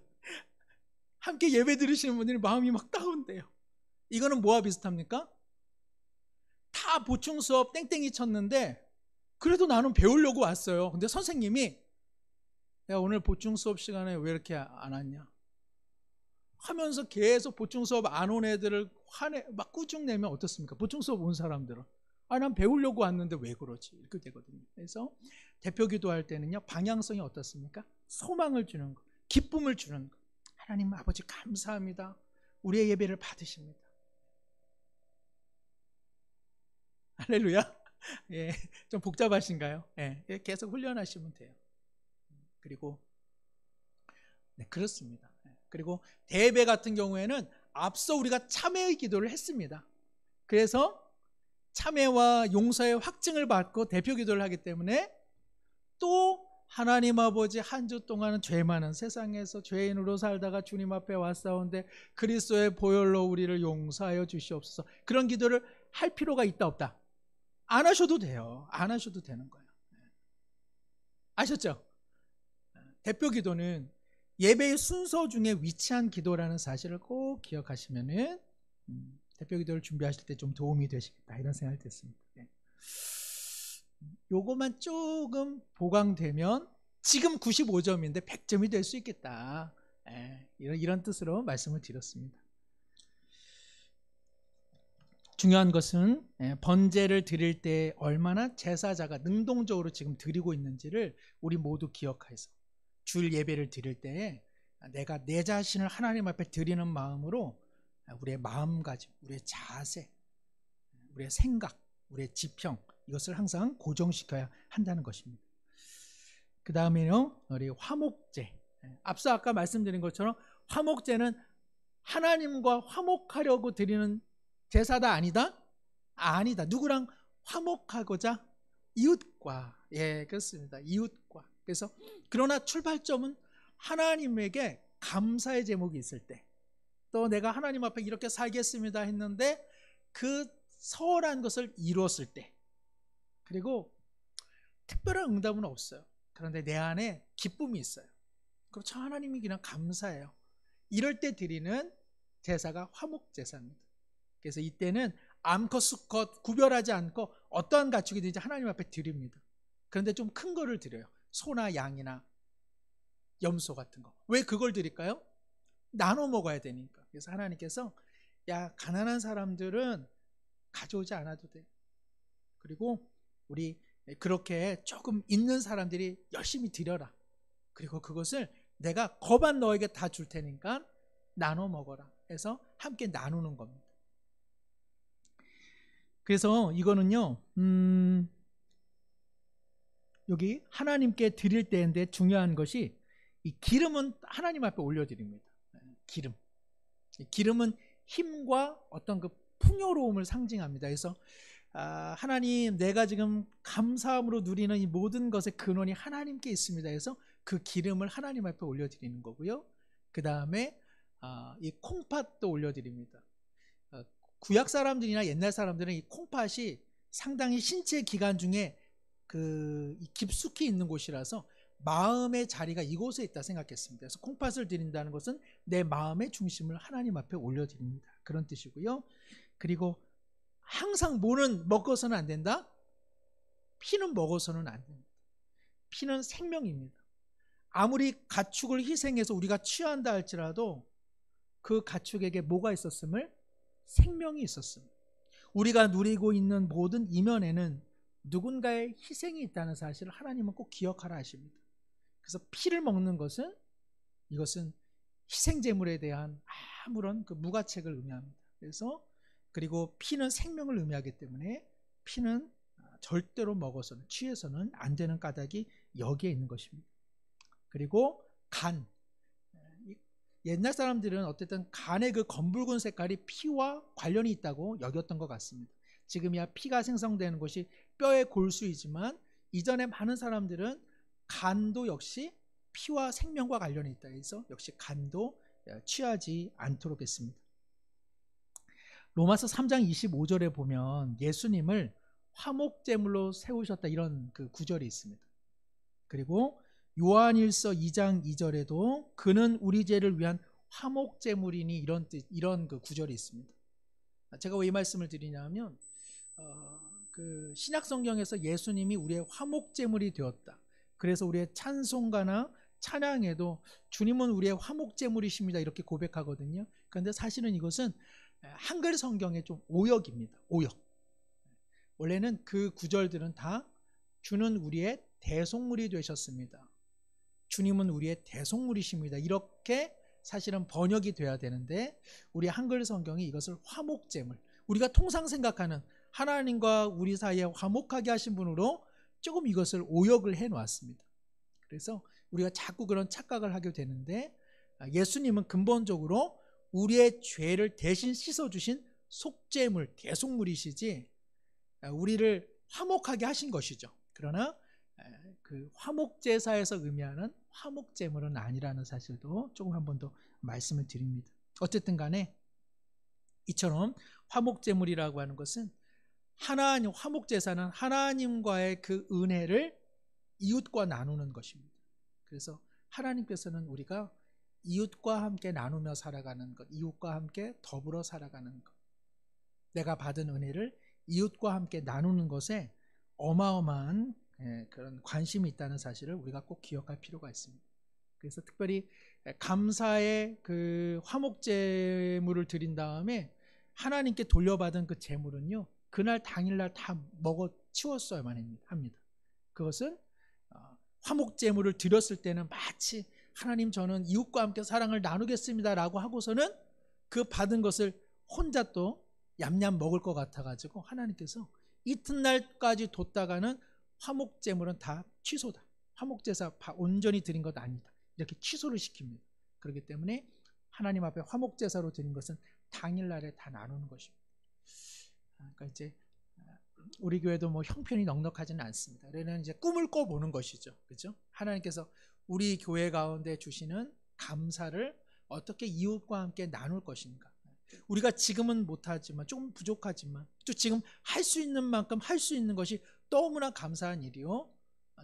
함께 예배 드리시는 분들이 마음이 막 다운돼요. 이거는 뭐와 비슷합니까? 다 보충 수업 땡땡이 쳤는데 그래도 나는 배우려고 왔어요. 근데 선생님이 야, 오늘 보충 수업 시간에 왜 이렇게 안 왔냐 하면서 계속 보충 수업 안 온 애들을 막 꾸중 내면 어떻습니까? 보충 수업 온 사람들은 난 배우려고 왔는데 왜 그러지? 이렇게 되거든요. 그래서 대표 기도할 때는요, 방향성이 어떻습니까? 소망을 주는 거, 기쁨을 주는 것. 하나님 아버지 감사합니다. 우리의 예배를 받으십니다. 할렐루야. 예, 좀 복잡하신가요? 예, 계속 훈련하시면 돼요. 그리고 네, 그렇습니다. 그리고 대예배 같은 경우에는 앞서 우리가 참회의 기도를 했습니다. 그래서 참회와 용서의 확증을 받고 대표 기도를 하기 때문에 또 하나님 아버지 한 주 동안은 죄 많은 세상에서 죄인으로 살다가 주님 앞에 왔사온데 그리스도의 보혈로 우리를 용서하여 주시옵소서. 그런 기도를 할 필요가 있다 없다? 안 하셔도 돼요. 안 하셔도 되는 거예요. 아셨죠? 대표 기도는 예배의 순서 중에 위치한 기도라는 사실을 꼭 기억하시면은 대표 기도를 준비하실 때 좀 도움이 되시겠다 이런 생각이 됐습니다. 요것만 조금 보강되면 지금 95점인데 100점이 될 수 있겠다. 이런 뜻으로 말씀을 드렸습니다. 중요한 것은 번제를 드릴 때 얼마나 제사자가 능동적으로 지금 드리고 있는지를 우리 모두 기억해서 주일 예배를 드릴 때 내가 내 자신을 하나님 앞에 드리는 마음으로 우리의 마음가짐, 우리의 자세, 우리의 생각, 우리의 지평 이것을 항상 고정시켜야 한다는 것입니다. 그 다음에는 우리 화목제. 앞서 아까 말씀드린 것처럼 화목제는 하나님과 화목하려고 드리는 제사다 아니다? 아니다. 누구랑 화목하고자? 이웃과. 예, 그렇습니다. 이웃과. 그래서 그러나 출발점은 하나님에게 감사의 제목이 있을 때, 또 내가 하나님 앞에 이렇게 살겠습니다 했는데 그 서원한 것을 이루었을 때, 그리고 특별한 응답은 없어요. 그런데 내 안에 기쁨이 있어요. 그럼 저 하나님이 그냥 감사해요. 이럴 때 드리는 제사가 화목제사입니다. 그래서 이때는 암컷 수컷 구별하지 않고 어떠한 가축이든지 하나님 앞에 드립니다. 그런데 좀 큰 거를 드려요. 소나 양이나 염소 같은 거. 왜 그걸 드릴까요? 나눠 먹어야 되니까. 그래서 하나님께서 야, 가난한 사람들은 가져오지 않아도 돼. 그리고 우리 그렇게 조금 있는 사람들이 열심히 드려라. 그리고 그것을 내가 거반 너에게 다 줄 테니까 나눠 먹어라 해서 함께 나누는 겁니다. 그래서 이거는요 여기 하나님께 드릴 때인데 중요한 것이 이 기름은 하나님 앞에 올려드립니다. 기름은 힘과 어떤 그 풍요로움을 상징합니다. 그래서 하나님, 내가 지금 감사함으로 누리는 이 모든 것의 근원이 하나님께 있습니다. 그래서 그 기름을 하나님 앞에 올려드리는 거고요. 그 다음에 이 콩팥도 올려드립니다. 구약 사람들이나 옛날 사람들은 이 콩팥이 상당히 신체 기관 중에 그 깊숙이 있는 곳이라서 마음의 자리가 이곳에 있다 생각했습니다. 그래서 콩팥을 드린다는 것은 내 마음의 중심을 하나님 앞에 올려드립니다. 그런 뜻이고요. 그리고 항상 뭐는 먹어서는 안 된다? 피는 먹어서는 안 됩니다. 피는 생명입니다. 아무리 가축을 희생해서 우리가 취한다 할지라도 그 가축에게 뭐가 있었음을? 생명이 있었음. 우리가 누리고 있는 모든 이면에는 누군가의 희생이 있다는 사실을 하나님은 꼭 기억하라 하십니다. 그래서 피를 먹는 것은 이것은 희생제물에 대한 아무런 그 무가책을 의미합니다. 그래서 그리고 피는 생명을 의미하기 때문에 피는 절대로 먹어서는 취해서는 안 되는 까닭이 여기에 있는 것입니다. 그리고 간. 옛날 사람들은 어쨌든 간의 그 검붉은 색깔이 피와 관련이 있다고 여겼던 것 같습니다. 지금이야 피가 생성되는 곳이 뼈의 골수이지만 이전에 많은 사람들은 간도 역시 피와 생명과 관련이 있다 해서 역시 간도 취하지 않도록 했습니다. 로마서 3장 25절에 보면 예수님을 화목제물로 세우셨다 이런 그 구절이 있습니다. 그리고 요한일서 2장 2절에도 그는 우리 죄를 위한 화목제물이니 이런 그 구절이 있습니다. 제가 왜 이 말씀을 드리냐면 그 신약 성경에서 예수님이 우리의 화목제물이 되었다. 그래서 우리의 찬송가나 찬양에도 주님은 우리의 화목제물이십니다 이렇게 고백하거든요. 그런데 사실은 이것은 한글 성경의 좀 오역입니다. 오역. 원래는 그 구절들은 다 주는 우리의 대속물이 되셨습니다. 주님은 우리의 대속물이십니다. 이렇게 사실은 번역이 돼야 되는데 우리 한글 성경이 이것을 화목제물, 우리가 통상 생각하는 하나님과 우리 사이에 화목하게 하신 분으로 조금 이것을 오역을 해 놓았습니다. 그래서 우리가 자꾸 그런 착각을 하게 되는데 예수님은 근본적으로 우리의 죄를 대신 씻어주신 속죄물, 대속물이시지 우리를 화목하게 하신 것이죠. 그러나 그 화목제사에서 의미하는 화목제물은 아니라는 사실도 조금 한 번 더 말씀을 드립니다. 어쨌든 간에 이처럼 화목제물이라고 하는 것은 하나님, 화목제사는 하나님과의 그 은혜를 이웃과 나누는 것입니다. 그래서 하나님께서는 우리가 이웃과 함께 나누며 살아가는 것, 이웃과 함께 더불어 살아가는 것, 내가 받은 은혜를 이웃과 함께 나누는 것에 어마어마한 그런 관심이 있다는 사실을 우리가 꼭 기억할 필요가 있습니다. 그래서 특별히 감사의 그 화목제물을 드린 다음에 하나님께 돌려받은 그 제물은요, 그날 당일날 다 먹어 치웠어야만 합니다. 그것은 화목제물을 드렸을 때는 마치 하나님 저는 이웃과 함께 사랑을 나누겠습니다 라고 하고서는 그 받은 것을 혼자 또 얌얌 먹을 것 같아가지고 하나님께서 이튿날까지 뒀다가는 화목제물은 다 취소다, 화목제사 온전히 드린 것 아니다, 이렇게 취소를 시킵니다. 그렇기 때문에 하나님 앞에 화목제사로 드린 것은 당일날에 다 나누는 것입니다. 그러니까 이제 우리 교회도 뭐 형편이 넉넉하지는 않습니다. 그러면 이제 꿈을 꿔보는 것이죠. 그렇죠? 하나님께서 우리 교회 가운데 주시는 감사를 어떻게 이웃과 함께 나눌 것인가. 우리가 지금은 못하지만 조금 부족하지만 또 지금 할 수 있는 만큼 할 수 있는 것이 너무나 감사한 일이요,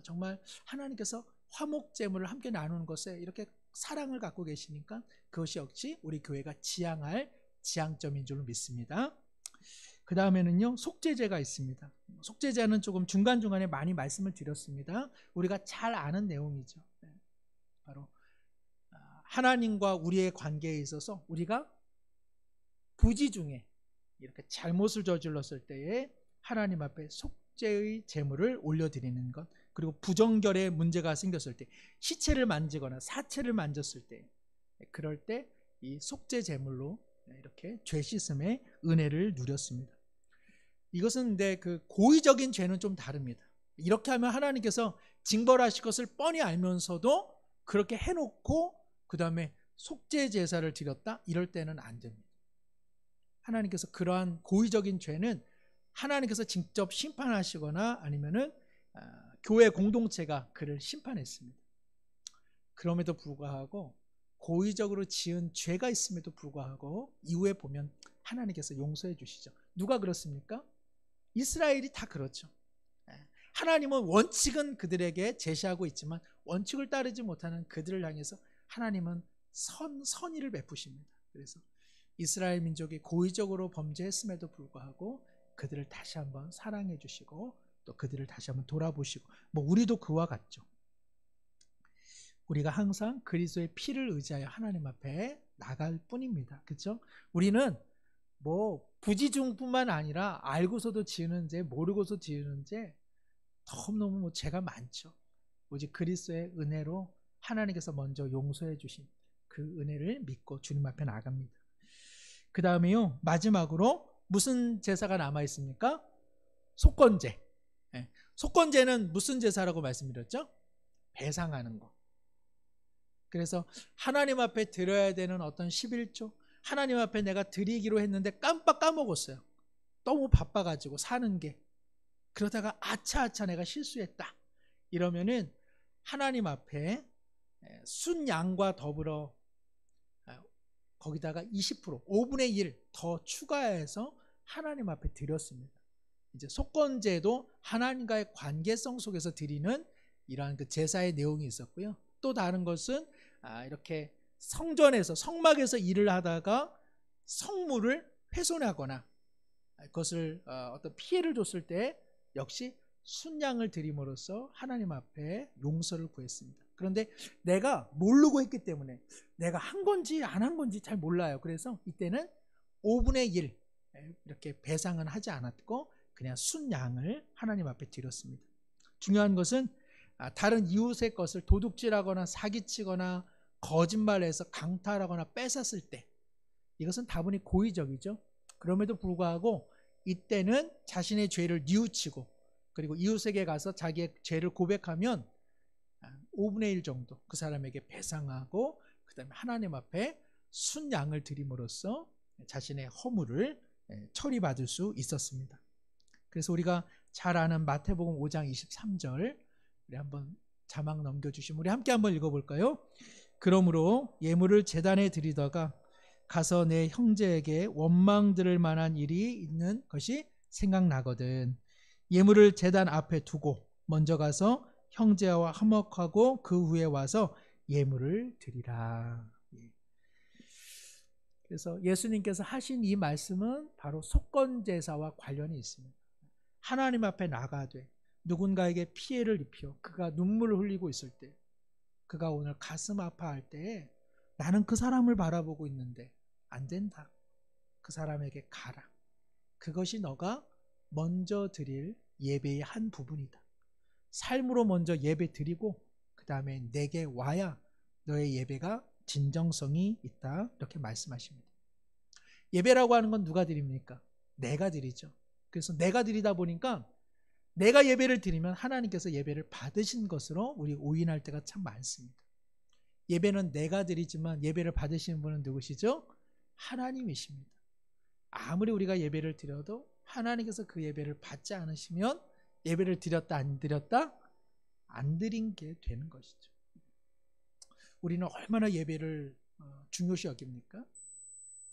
정말 하나님께서 화목제물을 함께 나누는 것에 이렇게 사랑을 갖고 계시니까 그것이 역시 우리 교회가 지향할 지향점인 줄 믿습니다. 그 다음에는요, 속죄제가 있습니다. 속죄제는 조금 중간중간에 많이 말씀을 드렸습니다. 우리가 잘 아는 내용이죠. 바로 하나님과 우리의 관계에 있어서 우리가 부지 중에 이렇게 잘못을 저질렀을 때에 하나님 앞에 속죄의 제물을 올려드리는 것, 그리고 부정결의 문제가 생겼을 때, 시체를 만지거나 사체를 만졌을 때, 그럴 때 이 속죄 제물로 이렇게 죄 씻음의 은혜를 누렸습니다. 이것은 근데 그 고의적인 죄는 좀 다릅니다. 이렇게 하면 하나님께서 징벌하실 것을 뻔히 알면서도 그렇게 해놓고 그 다음에 속죄 제사를 드렸다, 이럴 때는 안 됩니다. 하나님께서 그러한 고의적인 죄는 하나님께서 직접 심판하시거나 아니면은 교회 공동체가 그를 심판했습니다. 그럼에도 불구하고 고의적으로 지은 죄가 있음에도 불구하고 이후에 보면 하나님께서 용서해 주시죠. 누가 그렇습니까? 이스라엘이 다 그렇죠. 하나님은 원칙은 그들에게 제시하고 있지만 원칙을 따르지 못하는 그들을 향해서 하나님은 선의를 베푸십니다. 그래서 이스라엘 민족이 고의적으로 범죄했음에도 불구하고 그들을 다시 한번 사랑해 주시고 또 그들을 다시 한번 돌아보시고, 뭐 우리도 그와 같죠. 우리가 항상 그리스도의 피를 의지하여 하나님 앞에 나갈 뿐입니다. 그렇죠? 우리는 뭐 부지중뿐만 아니라 알고서도 지으는 죄, 모르고서 지으는 죄, 너무너무 뭐 죄가 많죠. 오직 그리스도의 은혜로 하나님께서 먼저 용서해 주신 그 은혜를 믿고 주님 앞에 나갑니다. 그 다음에요, 마지막으로 무슨 제사가 남아 있습니까? 속건제. 속건제는 무슨 제사라고 말씀드렸죠? 배상하는 거. 그래서 하나님 앞에 드려야 되는 어떤 11조, 하나님 앞에 내가 드리기로 했는데 깜빡 까먹었어요. 너무 바빠가지고 사는 게. 그러다가 아차아차 내가 실수했다, 이러면은 하나님 앞에 순양과 더불어 거기다가 20%, 5분의 1 더 추가해서 하나님 앞에 드렸습니다. 이제 속건제도 하나님과의 관계성 속에서 드리는 이러한 그 제사의 내용이 있었고요. 또 다른 것은 이렇게 성전에서, 성막에서 일을 하다가 성물을 훼손하거나 그것을 어떤 피해를 줬을 때 역시 순양을 드림으로써 하나님 앞에 용서를 구했습니다. 그런데 내가 모르고 했기 때문에 내가 한 건지 안 한 건지 잘 몰라요. 그래서 이때는 5분의 1 이렇게 배상은 하지 않았고 그냥 순양을 하나님 앞에 드렸습니다. 중요한 것은 다른 이웃의 것을 도둑질하거나 사기치거나 거짓말해서 강탈하거나 뺏었을 때 이것은 다분히 고의적이죠. 그럼에도 불구하고 이때는 자신의 죄를 뉘우치고 그리고 이웃에게 가서 자기의 죄를 고백하면 5분의 1 정도 그 사람에게 배상하고 그 다음에 하나님 앞에 순양을 드림으로써 자신의 허물을 처리받을 수 있었습니다. 그래서 우리가 잘 아는 마태복음 5장 23절 우리 한번 자막 넘겨주시면 우리 함께 한번 읽어볼까요? 그러므로 예물을 제단에 드리다가 가서 내 형제에게 원망 들을 만한 일이 있는 것이 생각나거든 예물을 제단 앞에 두고 먼저 가서 형제와 화목하고 그 후에 와서 예물을 드리라. 그래서 예수님께서 하신 이 말씀은 바로 속건제사와 관련이 있습니다. 하나님 앞에 나가되 누군가에게 피해를 입혀 그가 눈물을 흘리고 있을 때 그가 오늘 가슴 아파할 때에 나는 그 사람을 바라보고 있는데 안 된다. 그 사람에게 가라. 그것이 너가 먼저 드릴 예배의 한 부분이다. 삶으로 먼저 예배 드리고 그 다음에 내게 와야 너의 예배가 진정성이 있다. 이렇게 말씀하십니다. 예배라고 하는 건 누가 드립니까? 내가 드리죠. 그래서 내가 드리다 보니까 내가 예배를 드리면 하나님께서 예배를 받으신 것으로 우리 오인할 때가 참 많습니다. 예배는 내가 드리지만 예배를 받으시는 분은 누구시죠? 하나님이십니다. 아무리 우리가 예배를 드려도 하나님께서 그 예배를 받지 않으시면 예배를 드렸다 안 드렸다? 안 드린 게 되는 것이죠. 우리는 얼마나 예배를 중요시 여깁니까?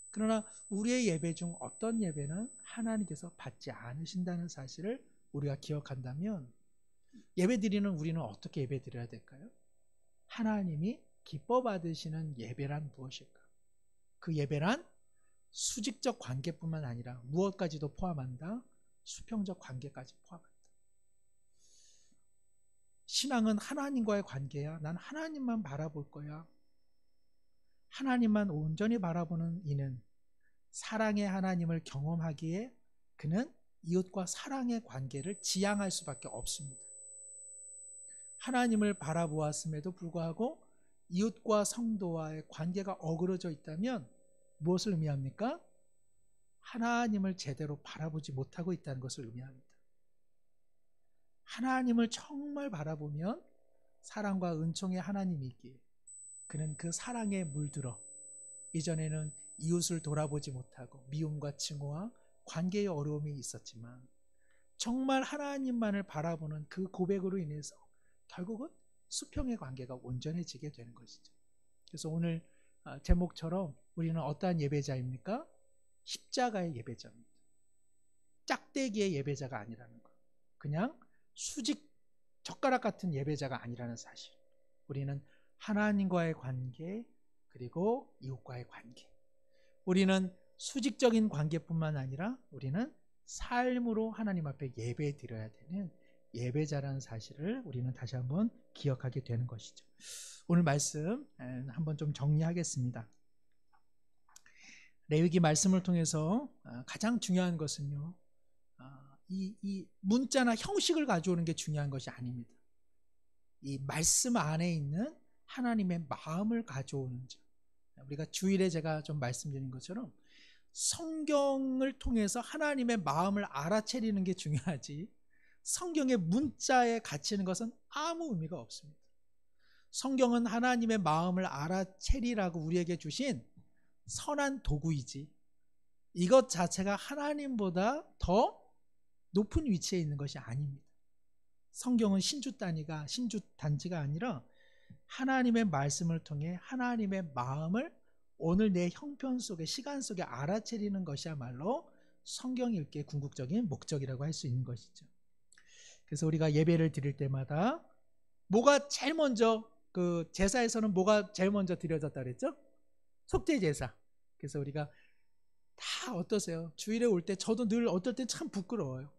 그러나 우리의 예배 중 어떤 예배는 하나님께서 받지 않으신다는 사실을 우리가 기억한다면 예배 드리는 우리는 어떻게 예배 드려야 될까요? 하나님이 기뻐 받으시는 예배란 무엇일까? 그 예배란 수직적 관계뿐만 아니라 무엇까지도 포함한다? 수평적 관계까지 포함한다. 신앙은 하나님과의 관계야. 난 하나님만 바라볼 거야. 하나님만 온전히 바라보는 이는 사랑의 하나님을 경험하기에 그는 이웃과 사랑의 관계를 지향할 수밖에 없습니다. 하나님을 바라보았음에도 불구하고 이웃과 성도와의 관계가 어그러져 있다면 무엇을 의미합니까? 하나님을 제대로 바라보지 못하고 있다는 것을 의미합니다. 하나님을 정말 바라보면 사랑과 은총의 하나님이기에 그는 그 사랑에 물들어 이전에는 이웃을 돌아보지 못하고 미움과 증오와 관계의 어려움이 있었지만 정말 하나님만을 바라보는 그 고백으로 인해서 결국은 수평의 관계가 온전해지게 되는 것이죠. 그래서 오늘 제목처럼 우리는 어떠한 예배자입니까? 십자가의 예배자입니다. 짝대기의 예배자가 아니라는 것. 그냥 수직 젓가락 같은 예배자가 아니라는 사실. 우리는 하나님과의 관계 그리고 이웃과의 관계. 우리는 수직적인 관계뿐만 아니라 우리는 삶으로 하나님 앞에 예배 드려야 되는 예배자라는 사실을 우리는 다시 한번 기억하게 되는 것이죠. 오늘 말씀 한번 좀 정리하겠습니다. 레위기 말씀을 통해서 가장 중요한 것은요, 이 문자나 형식을 가져오는 게 중요한 것이 아닙니다. 이 말씀 안에 있는 하나님의 마음을 가져오는 자. 우리가 주일에 제가 좀 말씀드린 것처럼 성경을 통해서 하나님의 마음을 알아채리는 게 중요하지 성경의 문자에 갇히는 것은 아무 의미가 없습니다. 성경은 하나님의 마음을 알아채리라고 우리에게 주신 선한 도구이지 이것 자체가 하나님보다 더 높은 위치에 있는 것이 아닙니다. 성경은 신주단지가 아니라 하나님의 말씀을 통해 하나님의 마음을 오늘 내 형편 속에 시간 속에 알아채리는 것이야말로 성경 읽기의 궁극적인 목적이라고 할 수 있는 것이죠. 그래서 우리가 예배를 드릴 때마다 뭐가 제일 먼저 그 제사에서는 뭐가 제일 먼저 드려졌다 그랬죠? 속죄 제사. 그래서 우리가 다 어떠세요? 주일에 올 때 저도 늘 어떨 때 참 부끄러워요.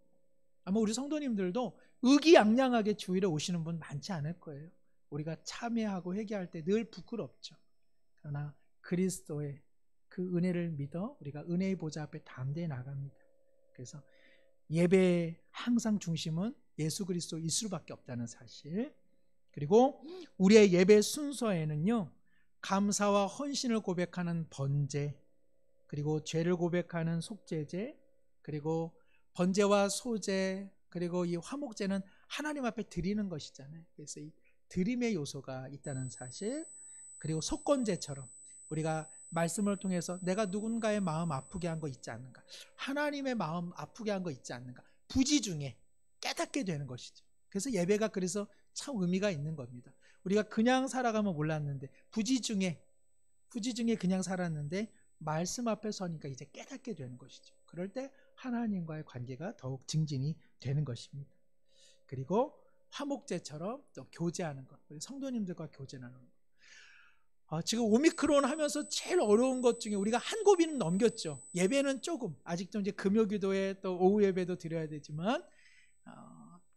아마 우리 성도님들도 의기양양하게 주일에 오시는 분 많지 않을 거예요. 우리가 참회하고 회개할 때 늘 부끄럽죠. 그러나 그리스도의 그 은혜를 믿어 우리가 은혜의 보좌 앞에 담대히 나갑니다. 그래서 예배의 항상 중심은 예수 그리스도일 수밖에 없다는 사실, 그리고 우리의 예배 순서에는요, 감사와 헌신을 고백하는 번제, 그리고 죄를 고백하는 속죄제, 그리고 번제와 소제, 그리고 이 화목제는 하나님 앞에 드리는 것이잖아요. 그래서 이 드림의 요소가 있다는 사실, 그리고 속건제처럼 우리가 말씀을 통해서 내가 누군가의 마음 아프게 한 거 있지 않는가, 하나님의 마음 아프게 한 거 있지 않는가, 부지 중에 깨닫게 되는 것이죠. 그래서 예배가 그래서 참 의미가 있는 겁니다. 우리가 그냥 살아가면 몰랐는데 부지 중에 그냥 살았는데 말씀 앞에 서니까 이제 깨닫게 되는 것이죠. 그럴 때 하나님과의 관계가 더욱 증진이 되는 것입니다. 그리고 화목제처럼 또 교제하는 것, 우리 성도님들과 교제하는 것. 지금 오미크론 하면서 제일 어려운 것 중에 우리가 한 고비는 넘겼죠. 예배는 조금, 아직도 이제 금요기도에 또 오후 예배도 드려야 되지만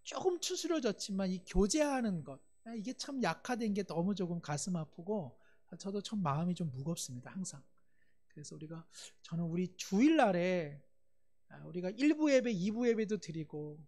조금 추스려졌지만 이 교제하는 것, 이게 참 약화된 게 너무 조금 가슴 아프고 저도 참 마음이 좀 무겁습니다, 항상. 그래서 저는 우리 주일날에 우리가 1부 예배, 2부 예배도 드리고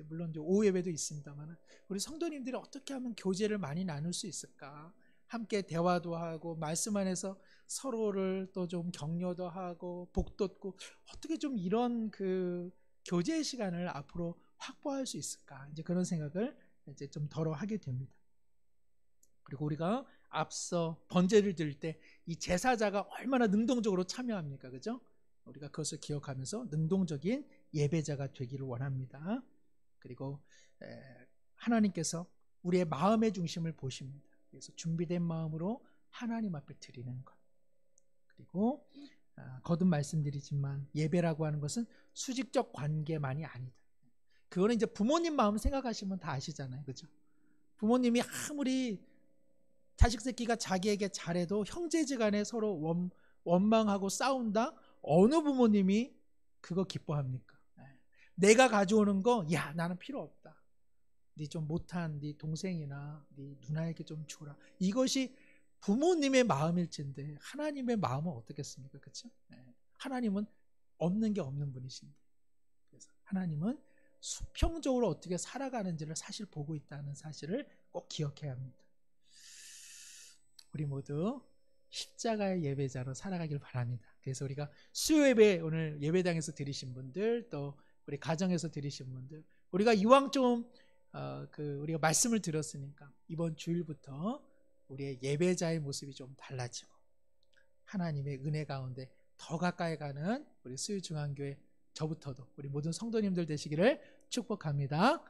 물론 이제 오후 예배도 있습니다만 우리 성도님들이 어떻게 하면 교제를 많이 나눌 수 있을까? 함께 대화도 하고 말씀 안에서 서로를 또 좀 격려도 하고 복돋고 어떻게 좀 이런 그 교제의 시간을 앞으로 확보할 수 있을까? 이제 그런 생각을 이제 좀 덜어 하게 됩니다. 그리고 우리가 앞서 번제를 드릴 때 이 제사자가 얼마나 능동적으로 참여합니까? 그죠? 우리가 그것을 기억하면서 능동적인 예배자가 되기를 원합니다. 그리고 하나님께서 우리의 마음의 중심을 보십니다. 그래서 준비된 마음으로 하나님 앞에 드리는 것. 그리고 거듭 말씀드리지만 예배라고 하는 것은 수직적 관계만이 아니다. 그거는 이제 부모님 마음 생각하시면 다 아시잖아요. 그죠? 부모님이 아무리 자식 새끼가 자기에게 잘해도 형제지간에 서로 원망하고 싸운다? 어느 부모님이 그거 기뻐합니까? 내가 가져오는 거, 야, 나는 필요 없다. 네 좀 못한 네 동생이나 네 누나에게 좀 주라. 이것이 부모님의 마음일진데 하나님의 마음은 어떻겠습니까? 그렇죠? 하나님은 없는 게 없는 분이신데, 그래서 하나님은 수평적으로 어떻게 살아가는지를 사실 보고 있다는 사실을 꼭 기억해야 합니다. 우리 모두 십자가의 예배자로 살아가길 바랍니다. 그래서 우리가 수요 예배 오늘 예배당에서 드리신 분들, 또 우리 가정에서 드리신 분들, 우리가 이왕 좀 우리가 말씀을 들었으니까 이번 주일부터 우리의 예배자의 모습이 좀 달라지고 하나님의 은혜 가운데 더 가까이 가는 우리 수요중앙교회 저부터도 우리 모든 성도님들 되시기를 축복합니다.